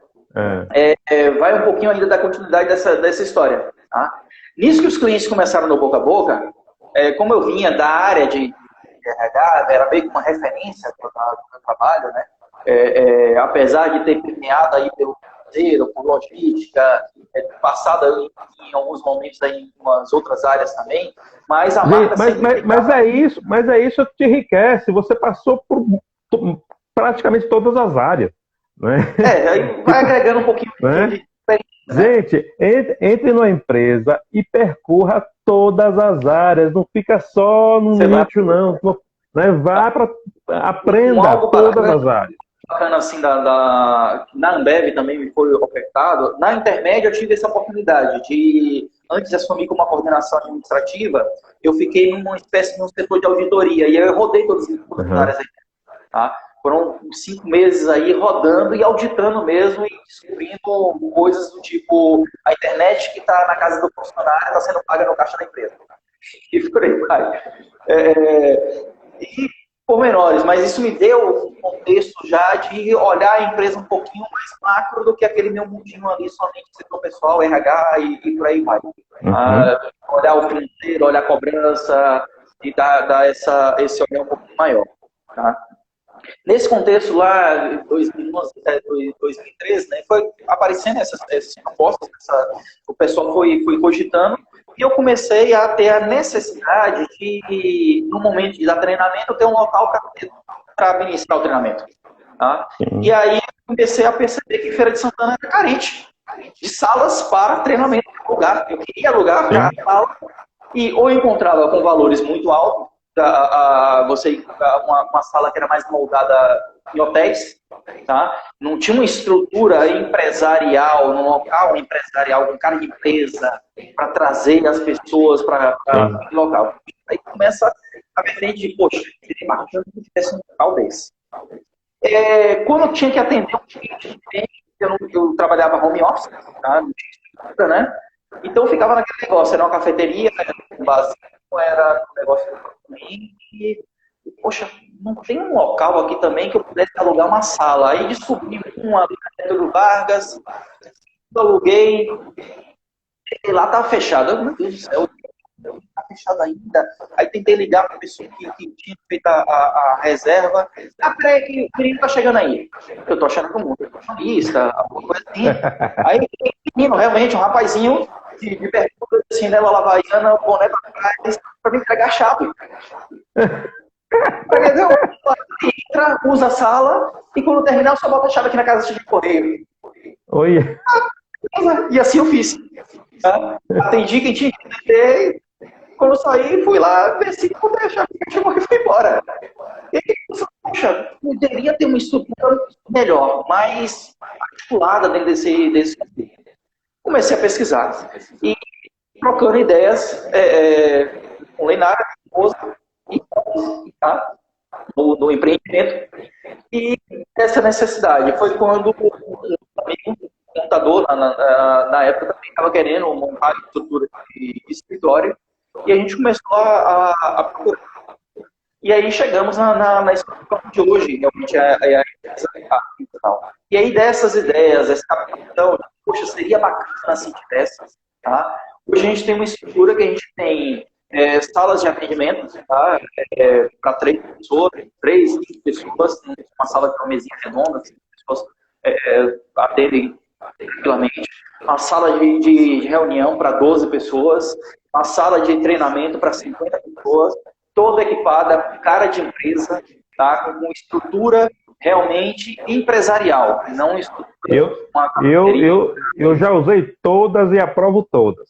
vai um pouquinho ainda da continuidade dessa história. Tá? Nisso que os clientes começaram no boca a boca, como eu vinha da área de RH, era meio que uma referência do meu trabalho, né? Apesar de ter permeado aí pelo financeiro, por logística, passada em alguns momentos aí em umas outras áreas também, mas a marca sempre mas é isso que te enriquece. Você passou por praticamente todas as áreas, né? Aí vai agregando um pouquinho né? de experiência, né? Gente, entre numa empresa e percorra todas as áreas, não fica só num nicho, não. Né? Vá para aprenda todas as áreas. Bacana assim na Ambev também me foi ofertado. Na Intermédia eu tive essa oportunidade de, antes de assumir como uma coordenação administrativa, eu fiquei numa espécie de um setor de auditoria e aí eu rodei todas as áreas aí. Tá? Foram 5 meses aí rodando e auditando mesmo e descobrindo coisas do tipo a internet que está na casa do funcionário está sendo paga no caixa da empresa. E por aí vai. E pormenores, mas isso me deu um contexto já de olhar a empresa um pouquinho mais macro do que aquele meu mundinho ali, somente setor pessoal, RH e por aí vai. Olhar o financeiro, olhar a cobrança e dar esse olhar um pouquinho maior. Tá? Nesse contexto lá, em 2013, né, foi aparecendo essas propostas, o pessoal foi cogitando, e eu comecei a ter a necessidade de, no momento de dar treinamento, ter um local para ministrar o treinamento. Tá? E aí comecei a perceber que Feira de Santana era carente de salas para treinamento. Eu queria alugar para a sala, e ou encontrava com valores muito altos, uma sala que era mais moldada em hotéis, tá? Não tinha uma estrutura empresarial, num local empresarial, um cara de empresa, para trazer as pessoas para o local. Aí começa a vertente de, poxa, seria bacana que tivesse um local desse. Quando eu tinha que atender um cliente, eu trabalhava home office, tá? Não tinha estrutura, né? Então eu ficava naquele negócio, era uma cafeteria, era um negócio e, poxa, não tem um local aqui também que eu pudesse alugar uma sala. Aí descobri uma ali na Getúlio Vargas, aluguei, e lá estava fechado. Meu Deus do céu, está fechado ainda. Aí tentei ligar para a pessoa que tinha feito a reserva. Peraí, que o menino está chegando aí. Eu estou achando que o mundo é jornalista, alguma coisa assim. Aí, menino, realmente, um rapazinho de bermuda, de chinela havaiana, boné pra trás, pra me entregar a chave. Entra, usa a sala, e quando terminar, eu só boto a chave aqui na casa de correio. Oi. E assim eu fiz. Tá? Atendi quem tinha que atender, quando eu saí, fui lá, desci, botei a chave e fui embora. E aí, poxa, poderia ter uma estrutura melhor, mais articulada dentro desse comecei a pesquisar e trocando ideias com Lenara, esposa, tá? no empreendimento. E essa necessidade foi quando um amigo, contador, na época também estava querendo montar a estrutura de escritório, e a gente começou a procurar. E aí chegamos na estrutura de hoje, realmente a empresa. E aí dessas ideias, essa captação, poxa, seria bacana se tivesse, tá? Hoje a gente tem uma estrutura que a gente tem salas de atendimento, tá? Para 3 pessoas, 5 pessoas, uma sala de uma mesinha redonda, 5 pessoas atendem tranquilamente. Uma sala de reunião para 12 pessoas, uma sala de treinamento para 50 pessoas, toda equipada, cara de empresa, tá? Com estrutura realmente empresarial, não estrutura. Eu já usei todas e aprovo todas.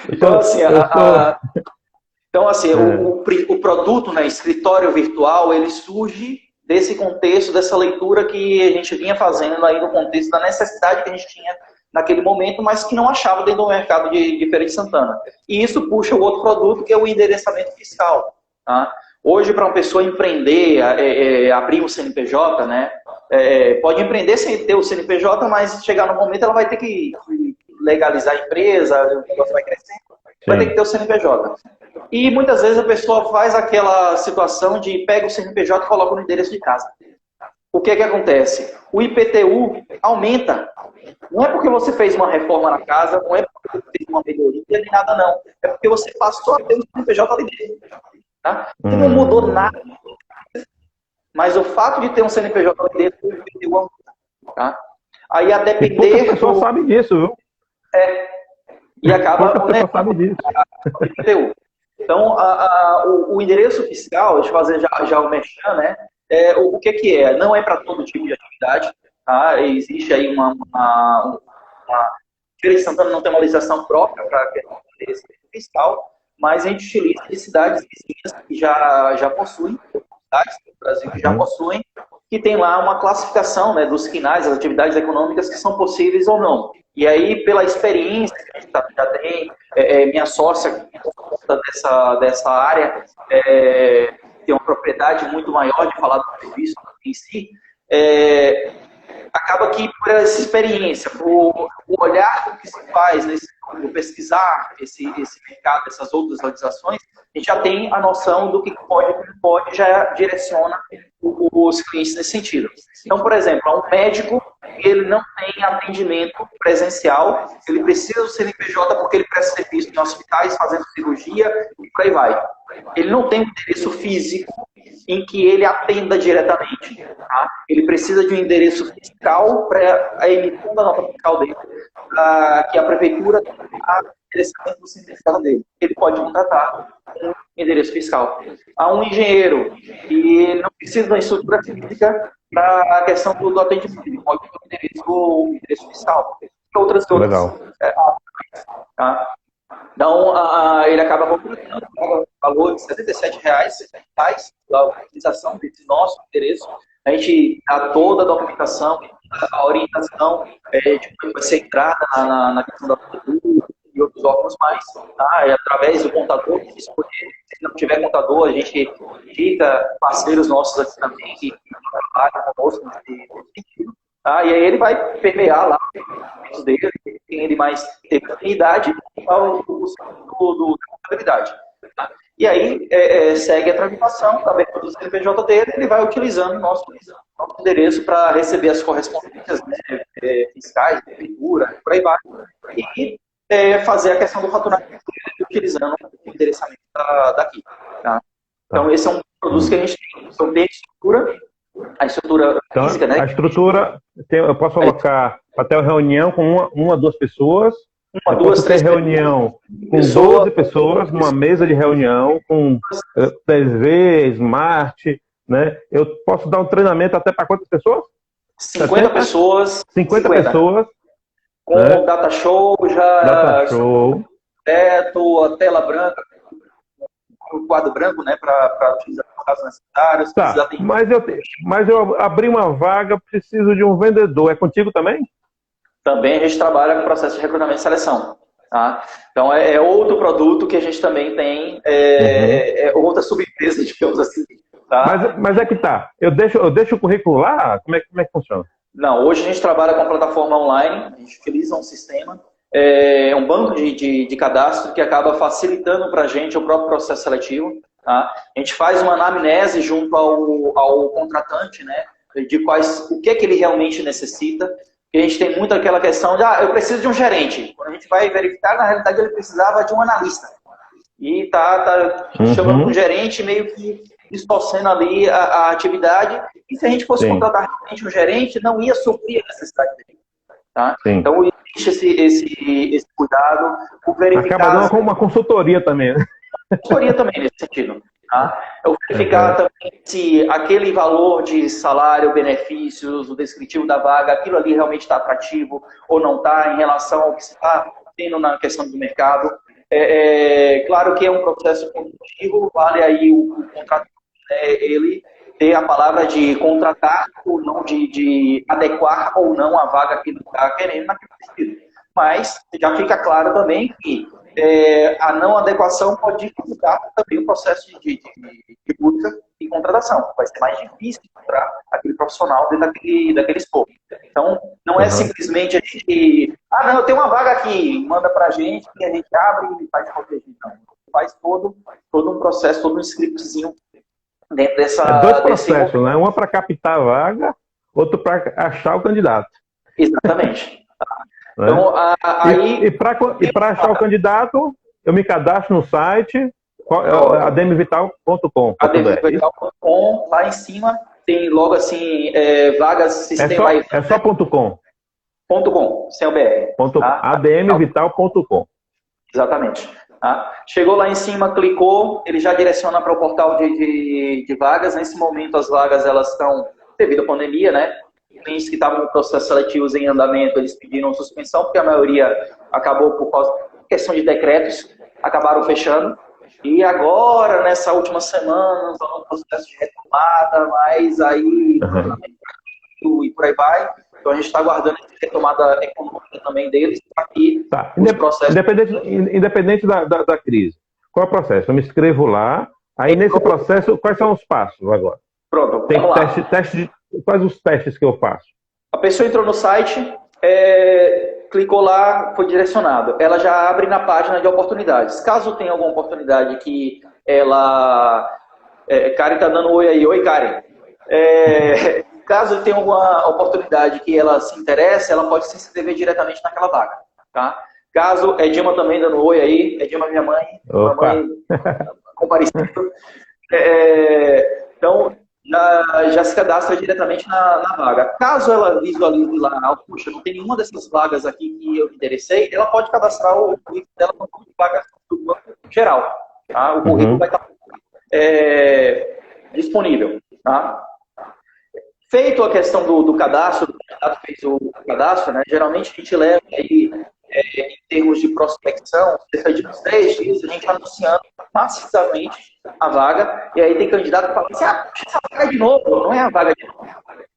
Então, assim, o produto, né, escritório virtual, ele surge desse contexto, dessa leitura que a gente vinha fazendo aí no contexto da necessidade que a gente tinha naquele momento, mas que não achava dentro do mercado de Feira de Santana. E isso puxa o outro produto, que é o endereçamento fiscal. Tá? Hoje, para uma pessoa empreender, abrir um CNPJ, né, pode empreender sem ter o CNPJ, mas chegar no momento ela vai ter que legalizar a empresa, o negócio vai crescendo, vai ter que ter o CNPJ. E muitas vezes a pessoa faz aquela situação de pega o CNPJ e coloca no endereço de casa. O que é que acontece? O IPTU aumenta. Não é porque você fez uma reforma na casa, não é porque você fez uma melhoria, nem nada não. É porque você passou a ter um CNPJ ali dentro. Tá? Não mudou nada. Mas o fato de ter um CNPJ ali dentro, o IPTU aumenta. Tá? Aí a depender... E poucas pessoas sabem disso, viu? E acaba... Poucas pessoas sabem disso. IPTU. Então, o endereço fiscal, deixa eu fazer já o merchan, né? O que é? Não é para todo tipo de atividade. Tá? Existe aí Feira de Santana não tem uma legislação própria para o endereço fiscal, mas a gente utiliza de cidades vizinhas que já possuem, cidades do Brasil que já possuem, que tem lá uma classificação, né, dos quinais, das atividades econômicas que são possíveis ou não. E aí, pela experiência que a gente já tem, minha sócia, por conta dessa área, tem uma propriedade muito maior de falar do serviço em si, acaba que por essa experiência, por o olhar do que se faz, por pesquisar esse mercado, essas outras legislações, a gente já tem a noção do que pode e não pode, já direciona os clientes nesse sentido. Então, por exemplo, um médico, ele não tem atendimento presencial, ele precisa do CNPJ porque ele presta serviço em hospitais, fazendo cirurgia e por aí vai. Ele não tem um endereço físico em que ele atenda diretamente. Tá? Ele precisa de um endereço fiscal para a emissão da nota fiscal dele, que a prefeitura tem a endereçamento do CNPJ dele. Ele pode contratar um endereço fiscal. Há um engenheiro e ele não precisa de uma estrutura física para a questão do atendimento. Ele pode ter um endereço fiscal. Outras coisas. Legal. Tá? Então, ele acaba contratando o valor de R$77 a utilização desse nosso endereço. A gente dá toda a documentação, a orientação de como vai ser entrada na questão da cultura e outros órgãos mais, tá? Através do contador que escolher. Se não tiver contador, a gente fica parceiros nossos aqui também que trabalham conosco nesse sentido. Tá? E aí ele vai permear lá os dele, quem ele mais tem afinidade, do contabilidade. Tá? E aí segue a tramitação da abertura do CNPJ dele, ele vai utilizando o nosso endereço para receber as correspondências, né, fiscais, prefeitura, por aí vai. E fazer a questão do faturamento utilizando o endereçamento daqui. Tá? Então, esse é um produto que a gente tem. Então, tem a estrutura então, física, né? A estrutura, eu posso colocar para ter uma reunião com uma, 2 pessoas. Eu posso ter reunião com 12 pessoas, numa mesa de reunião, com TV, Smart, né? Eu posso dar um treinamento até para quantas pessoas? 50 pessoas. 50 pessoas. Com o data show, data show. Teto, a tela branca, o quadro branco, né, para utilizar no caso necessário. Tá, mas eu abri uma vaga, preciso de um vendedor. É contigo também? Também a gente trabalha com o processo de recrutamento e seleção. Tá? Então, é outro produto que a gente também tem, outra subempresa, digamos assim. Tá? Mas é que tá. Eu deixo o currículo lá? Como é que funciona? Não, hoje a gente trabalha com a plataforma online, a gente utiliza um sistema, um banco de cadastro que acaba facilitando para a gente o próprio processo seletivo. Tá? A gente faz uma anamnese junto ao contratante, né, de o que ele realmente necessita. E a gente tem muito aquela questão de, eu preciso de um gerente. Quando a gente vai verificar, na realidade ele precisava de um analista. E tá chamando um gerente meio que distorcendo ali a atividade. E se a gente fosse contratar realmente um gerente, não ia suprir a necessidade dele. Tá? Então existe esse cuidado por verificar... Acaba dando como uma consultoria também, né? Consultoria também, nesse sentido. Tá? Eu verificar também se aquele valor de salário, benefícios, o descritivo da vaga, aquilo ali realmente está atrativo ou não está em relação ao que se está tendo na questão do mercado. Claro que é um processo competitivo, vale aí o contrato, ele ter a palavra de contratar ou não, de adequar ou não a vaga que ele está querendo naquele sentido. Mas já fica claro também que a não adequação pode dificultar também o processo de busca e contratação. Vai ser mais difícil encontrar aquele profissional dentro daquele escopo. Então, não é simplesmente a gente... não, eu tenho uma vaga aqui, manda pra gente, e a gente abre e faz qualquer jeito. Não, faz todo um processo, todo um scriptzinho dentro dessa... dois processos, né? Uma para captar a vaga, outro para achar o candidato. Exatamente. Né? Então, aí... E para achar o candidato, eu me cadastro no site admvital.com. admvital.com, lá em cima tem logo assim, vagas sistema... É só .com. .com, sem o BR. Tá? admvital.com. Exatamente. Tá? Chegou lá em cima, clicou, ele já direciona para o portal de vagas. Nesse momento, as vagas elas estão, devido à pandemia, né? Clientes que estavam com processos seletivos em andamento, eles pediram suspensão, porque a maioria acabou por causa de questão de decretos, acabaram fechando. E agora, nessa última semana, está no processo de retomada, mas aí e por aí vai. Então a gente está aguardando a retomada econômica também deles para que os processos... Independente da crise. Qual é o processo? Eu me inscrevo lá, aí nesse processo, quais são os passos agora? Pronto, tem vamos lá. Quais os testes que eu faço? A pessoa entrou no site, clicou lá, foi direcionado. Ela já abre na página de oportunidades. Caso tenha alguma oportunidade que ela... Karen está dando oi aí. Oi, Karen. Caso tenha alguma oportunidade que ela se interesse, ela pode se inscrever diretamente naquela vaga. Tá? Caso... Edilma também dando oi aí. Edilma, minha mãe. Mamãe comparecida. Então... Já se cadastra diretamente na vaga. Caso ela visualize lá, puxa, não tem nenhuma dessas vagas aqui que eu me interessei, ela pode cadastrar o currículo dela no banco de vagas do banco geral. Tá? O currículo vai estar disponível. Tá? Feito a questão do cadastro, o candidato fez o cadastro, né? Geralmente a gente leva aí, em termos de prospecção, cerca de uns 10 dias, a gente anunciando maciçamente a vaga, e aí tem candidato que fala assim, essa vaga de novo, não é a vaga de novo.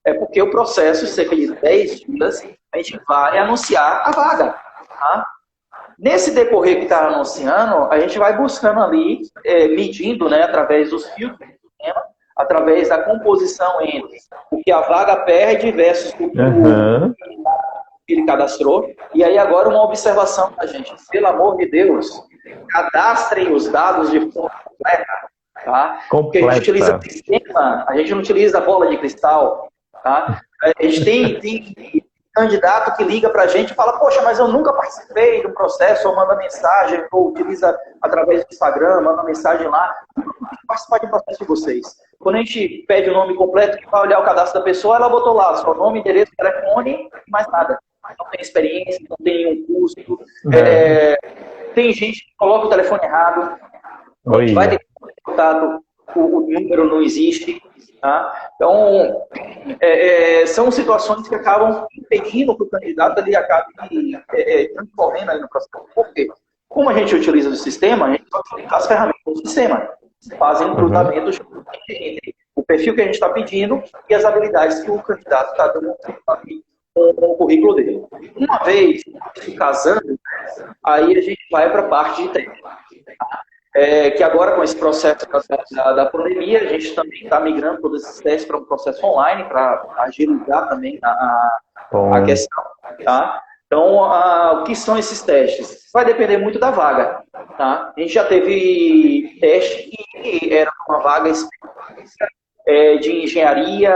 É porque o processo, cerca de 10 dias, a gente vai anunciar a vaga. Tá? Nesse decorrer que está anunciando, a gente vai buscando ali, medindo, né, através dos filtros do sistema, através da composição entre o que a vaga perde versus o que ele cadastrou. E aí agora uma observação da gente, pelo amor de Deus, cadastrem os dados de forma completa, tá? Porque a gente utiliza sistema, a gente não utiliza bola de cristal, tá? A gente tem candidato que liga pra gente e fala, poxa, mas eu nunca participei de um processo, ou manda mensagem, ou utiliza através do Instagram, manda mensagem lá, eu nunca quis participar de um processo de vocês. Quando a gente pede o nome completo, que vai olhar o cadastro da pessoa, ela botou lá, seu nome, endereço, telefone e mais nada. Não tem experiência, não tem nenhum custo. Tem gente que coloca o telefone errado, vai ter contato, o número não existe. Tá? Então, são situações que acabam impedindo que o candidato ele acabe transcorrendo aí no processo. Por quê? Como a gente utiliza o sistema, a gente vai utilizar as ferramentas do sistema, fazendo cruzamentos entre o perfil que a gente está pedindo e as habilidades que o candidato está dando com o currículo dele. Uma vez casando, aí a gente vai para a parte de teste. Que agora, com esse processo da pandemia, a gente também está migrando todos esses testes para um processo online, para agilizar também a questão. Tá? Então, o que são esses testes? Vai depender muito da vaga. Tá? A gente já teve teste que era uma vaga específica de engenharia,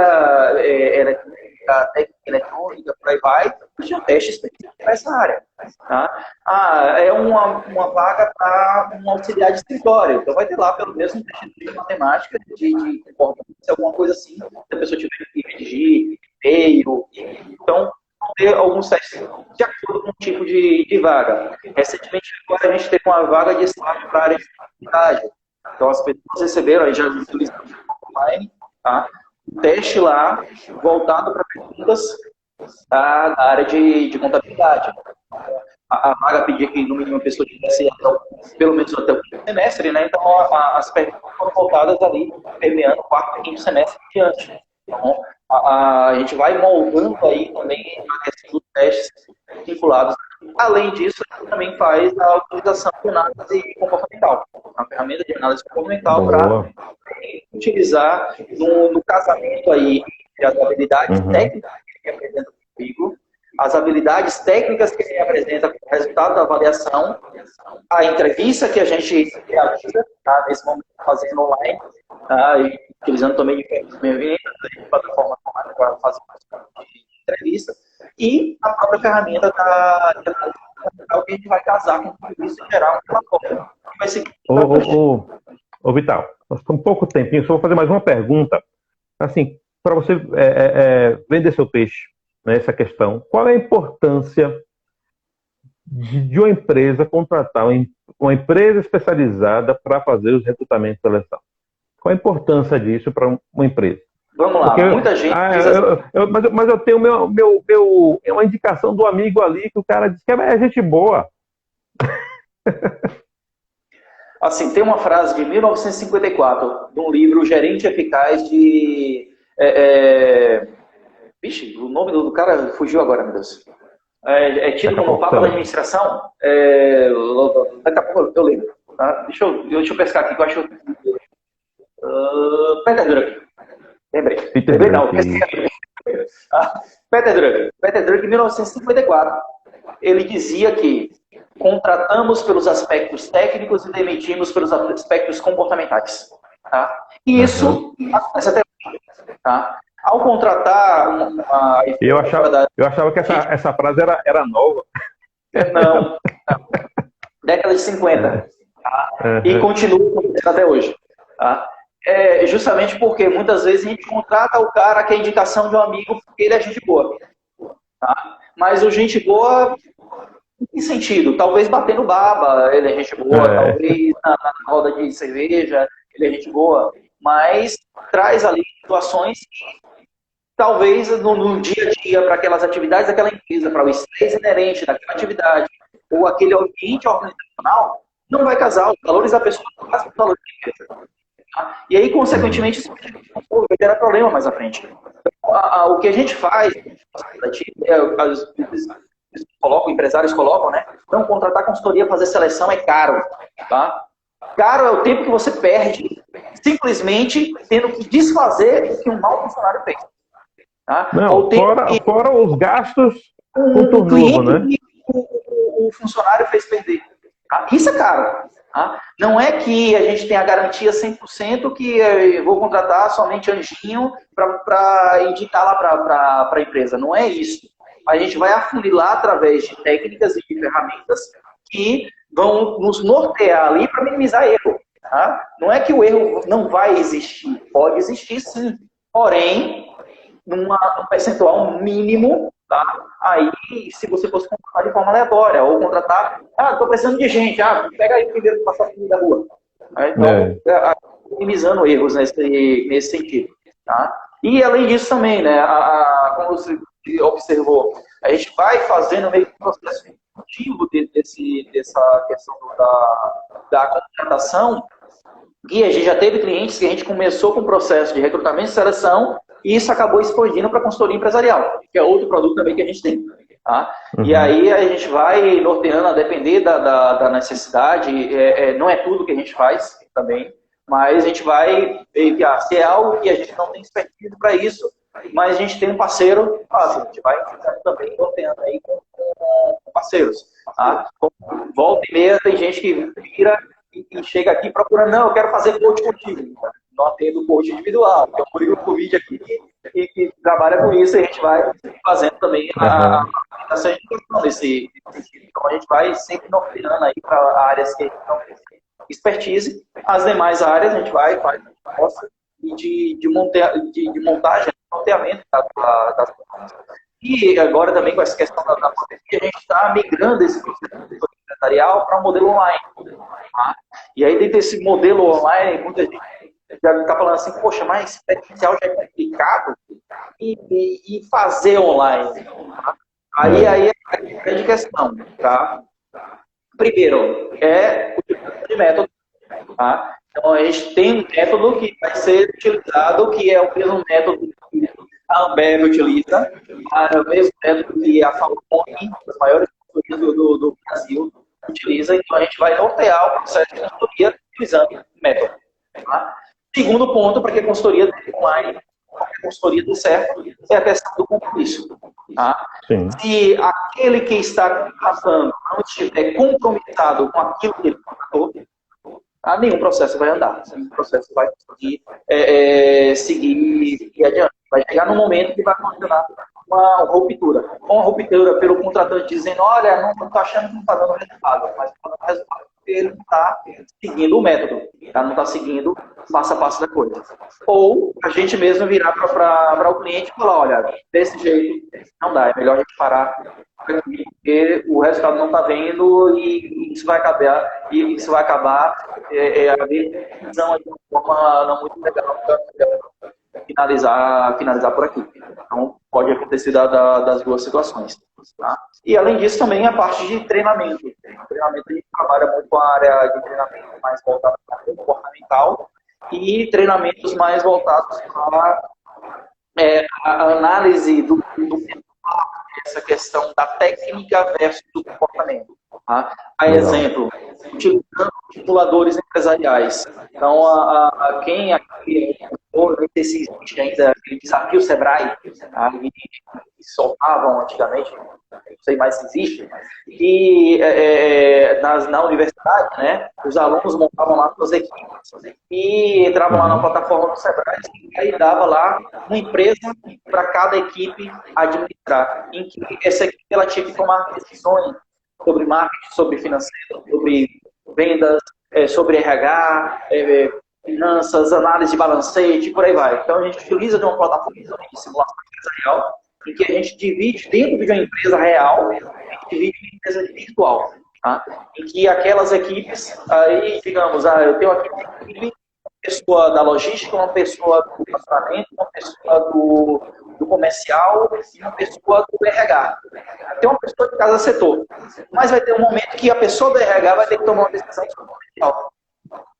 técnica eletrônica, por aí vai, tinha teste específico para essa área. Tá? É uma vaga para um auxiliar de escritório, então vai ter lá pelo menos um teste de matemática, de comportamento, alguma coisa assim, se a pessoa tiver que redigir, e-mail, então vão ter alguns testes de acordo com o tipo de vaga. Recentemente agora a gente teve uma vaga de estágio para a área de estágio, então as pessoas receberam, aí já utilizam online, tá? Um teste lá, voltado para perguntas da área de contabilidade. a vaga pedia que no mínimo a pessoa tivesse pelo menos até o quinto semestre, né? Então as perguntas foram voltadas ali, permeando o quarto e quinto semestre e diante. Então, a gente vai moldando aí também a questão dos testes vinculados. Além disso, a gente também faz a utilização de análise comportamental, uma ferramenta de análise comportamental para utilizar no casamento aí as habilidades técnicas que apresenta o currículo, as habilidades técnicas que ele apresenta como resultado da avaliação, a entrevista que a gente realiza, tá, nesse momento fazendo online, tá, e utilizando também de plataforma para fazer entrevista, e a própria ferramenta da que a gente vai casar com tudo isso e gerar um relatório. Que vai ser... Ô, Vital, nós estamos pouco tempinho, só vou fazer mais uma pergunta. Assim, para você vender seu peixe, né, essa questão, qual é a importância de uma empresa contratar uma empresa especializada para fazer os recrutamentos de seleção? Qual a importância disso para uma empresa? Vamos lá, porque, muita gente diz assim... mas eu tenho uma indicação do amigo ali que o cara diz que é gente boa. Assim, tem uma frase de 1954, de um livro Gerente Eficaz de... Vixe, o nome do cara fugiu agora, meu Deus. É tido como o Papa da Administração. Daqui a pouco eu lembro. Tá? Deixa eu pescar aqui, que eu acho... Peter Drucker. Lembrei. Peter Drucker, em 1954, ele dizia que contratamos pelos aspectos técnicos e demitimos pelos aspectos comportamentais. Tá? E isso acontece até hoje. Tá? Ao contratar eu achava que essa frase era nova. Não. Década de 50. Tá? E continua acontecendo até hoje. Tá? Justamente porque muitas vezes a gente contrata o cara que é indicação de um amigo porque ele é gente boa. Tá? Mas o gente boa, em que sentido? Talvez batendo baba, ele é gente boa, talvez na roda de cerveja, ele é gente boa, mas traz ali situações que talvez no dia a dia, para aquelas atividades daquela empresa, para o estresse inerente daquela atividade, ou aquele ambiente organizacional, não vai casar. Os valores da pessoa não casam com os valores da empresa. E aí, consequentemente, isso vai gerar problema mais à frente. Então, o que a gente faz, empresários colocam, né? Então, contratar consultoria, fazer seleção é caro. Tá? Caro é o tempo que você perde simplesmente tendo que desfazer o que um mau funcionário fez. Tá? Não, fora os gastos com o turnover, né? O funcionário fez perder. Tá? Isso é caro. Tá? Não é que a gente tem a garantia 100% que eu vou contratar somente anjinho para indicar lá para a empresa. Não é isso. A gente vai afunilar através de técnicas e de ferramentas que vão nos nortear ali para minimizar erro. Tá? Não é que o erro não vai existir. Pode existir, sim. Porém, num percentual mínimo, tá? Aí, se você fosse contratar de forma aleatória, ou contratar, estou precisando de gente, pega aí primeiro que passar o da rua. Então, minimizando erros nesse sentido. Tá? E, além disso, também, né, como você observou, a gente vai fazendo meio que um processo ativo dessa questão da contratação, e a gente já teve clientes que a gente começou com o processo de recrutamento e seleção, e isso acabou expandindo para a consultoria empresarial, que é outro produto também que a gente tem. Tá? E aí a gente vai norteando a depender da necessidade, não é tudo que a gente faz também, mas a gente vai se é algo que a gente não tem expertise para isso, mas a gente tem um parceiro, a gente vai também norteando aí com parceiros. Tá? Volta e meia tem gente que vira e chega aqui procurando, não, eu quero fazer coach contigo. Não atendo coach individual, tem um Murilo Covid aqui que trabalha com isso, e a gente vai fazendo também a educação desse sentido. Então a gente vai sempre norteando aí para áreas que a gente não tem expertise, as demais áreas a gente vai faz proposta de montagem, norteamento das coisas. E agora também com essa questão da pandemia, a gente está migrando esse processo empresarial para um modelo online. Tá? E aí dentro desse modelo online, muita gente já está falando assim, poxa, mas presencial já é complicado e fazer online. Tá? Aí é a grande questão, tá? Primeiro, é o de método, tá? Então, a gente tem um método que vai ser utilizado, que é o mesmo método que a Ambev utiliza, é o mesmo método que a Falcone, as maiores consultorias do Brasil, utiliza. Então, a gente vai nortear o processo de consultoria utilizando o método. Tá? Segundo ponto, para que a consultoria dê online, qualquer consultoria dê certo, é a questão do compromisso. Tá? Se aquele que está contratando não estiver compromissado com aquilo que ele contratou, nenhum processo vai andar, nenhum processo vai conseguir seguir adiante. Vai chegar num momento que vai funcionar uma ruptura. Uma ruptura pelo contratante dizendo, olha, não estou achando que não está dando resultado, mas está dando resultado porque ele não está seguindo o método, tá? Não está seguindo passo a passo da coisa. Ou a gente mesmo virar para o cliente e falar, olha, desse jeito não dá, é melhor a gente parar porque o resultado não está vendo e isso vai acabar a visão de uma forma não muito legal. Finalizar por aqui. Então, pode acontecer das duas situações. Tá? E, além disso, também a parte de treinamento. Treinamento, a gente trabalha muito com a área de treinamento mais voltado para o comportamental e treinamentos mais voltados para a análise do essa questão da técnica versus do comportamento. Tá? A exemplo, utilizando simuladores empresariais. Então, quem aqui, não sei se existe ainda aquele desafio Sebrae, tá? Que soltavam antigamente, não sei mais se existe, e na universidade, né, os alunos montavam lá suas equipes e entravam lá na plataforma do Sebrae e dava lá uma empresa para cada equipe administrar, em que essa equipe ela tinha que tomar decisões sobre marketing, sobre financeiro, sobre vendas, sobre RH, finanças, análise de balancete, por aí vai. Então, a gente utiliza de uma plataforma de simulação empresarial em que a gente divide dentro de uma empresa real, a gente divide em uma empresa virtual. Tá? Em que aquelas equipes, aí, digamos, eu tenho aqui uma equipe, uma pessoa da logística, uma pessoa do funcionamento, uma pessoa do comercial e uma pessoa do RH. Tem uma pessoa de cada setor. Mas vai ter um momento que a pessoa do RH vai ter que tomar uma decisão sobre o comercial.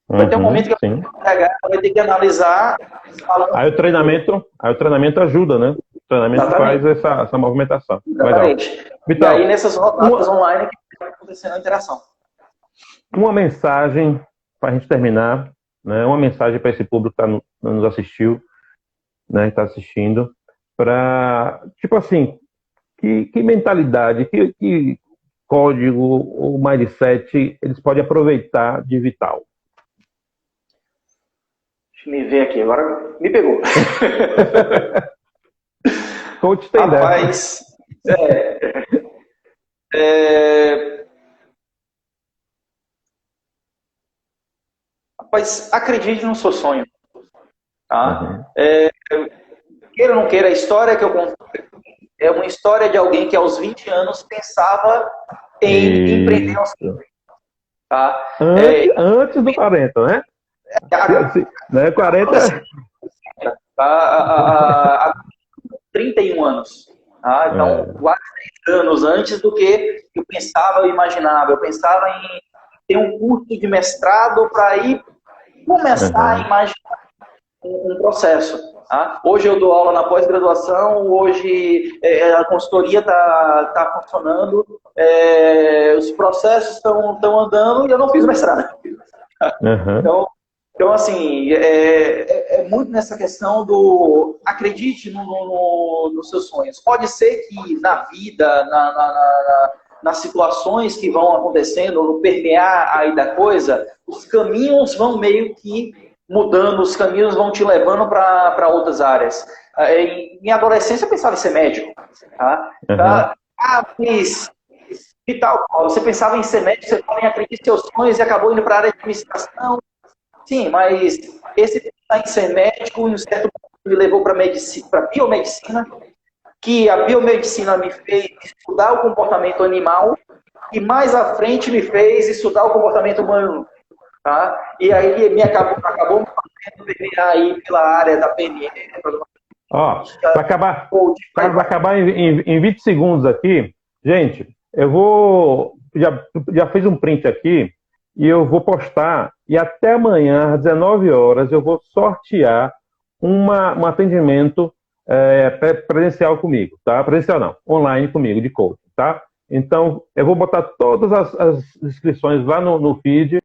Vai ter um momento que a pessoa do RH vai ter que analisar... Aí o treinamento ajuda, né? O treinamento Exatamente. Faz essa movimentação. Exatamente. E aí nessas rodadas online que vai acontecendo a interação. Uma mensagem, para a gente terminar, né? Uma mensagem para esse público que nos assistiu, né? Que está assistindo, para, tipo assim, que mentalidade, que código ou mindset eles podem aproveitar de vital? Deixa eu me ver aqui, agora me pegou. Coach tem Rapaz, Rapaz, acredite no seu sonho. Tá? Queira ou não queira, a história que eu conto é uma história de alguém que aos 20 anos pensava em empreender aos 50. Tá? Antes do 40, né? 40. Há 31 anos. Tá? Então, quase 3 anos antes do que eu pensava, eu imaginava. Eu pensava em ter um curso de mestrado para ir começar a imaginar um processo. Tá? Hoje eu dou aula na pós-graduação, hoje a consultoria está funcionando, os processos estão andando e eu não fiz mestrado. Então, assim, é muito nessa questão do acredite nos seus sonhos. Pode ser que na vida, nas situações que vão acontecendo, no permear aí da coisa, os caminhos vão meio que mudando, os caminhos vão te levando para outras áreas. Em minha adolescência eu pensava em ser médico. Tá? Mas e tal, você pensava em ser médico, você falou em acreditar seus sonhos e acabou indo para a área de administração. Sim, mas esse pensar em ser médico, em um certo ponto, me levou para a biomedicina, que a biomedicina me fez estudar o comportamento animal e mais à frente me fez estudar o comportamento humano. Tá? E aí me acabou me fazendo permear aí pela área da PNL, Ó, para acabar, Coach, para acabar em 20 segundos aqui, gente, eu vou. Já fiz um print aqui e eu vou postar. E até amanhã, às 19 horas, eu vou sortear um atendimento presencial comigo, tá? Presencial não, online comigo, de coaching, tá? Então, eu vou botar todas as inscrições lá no feed.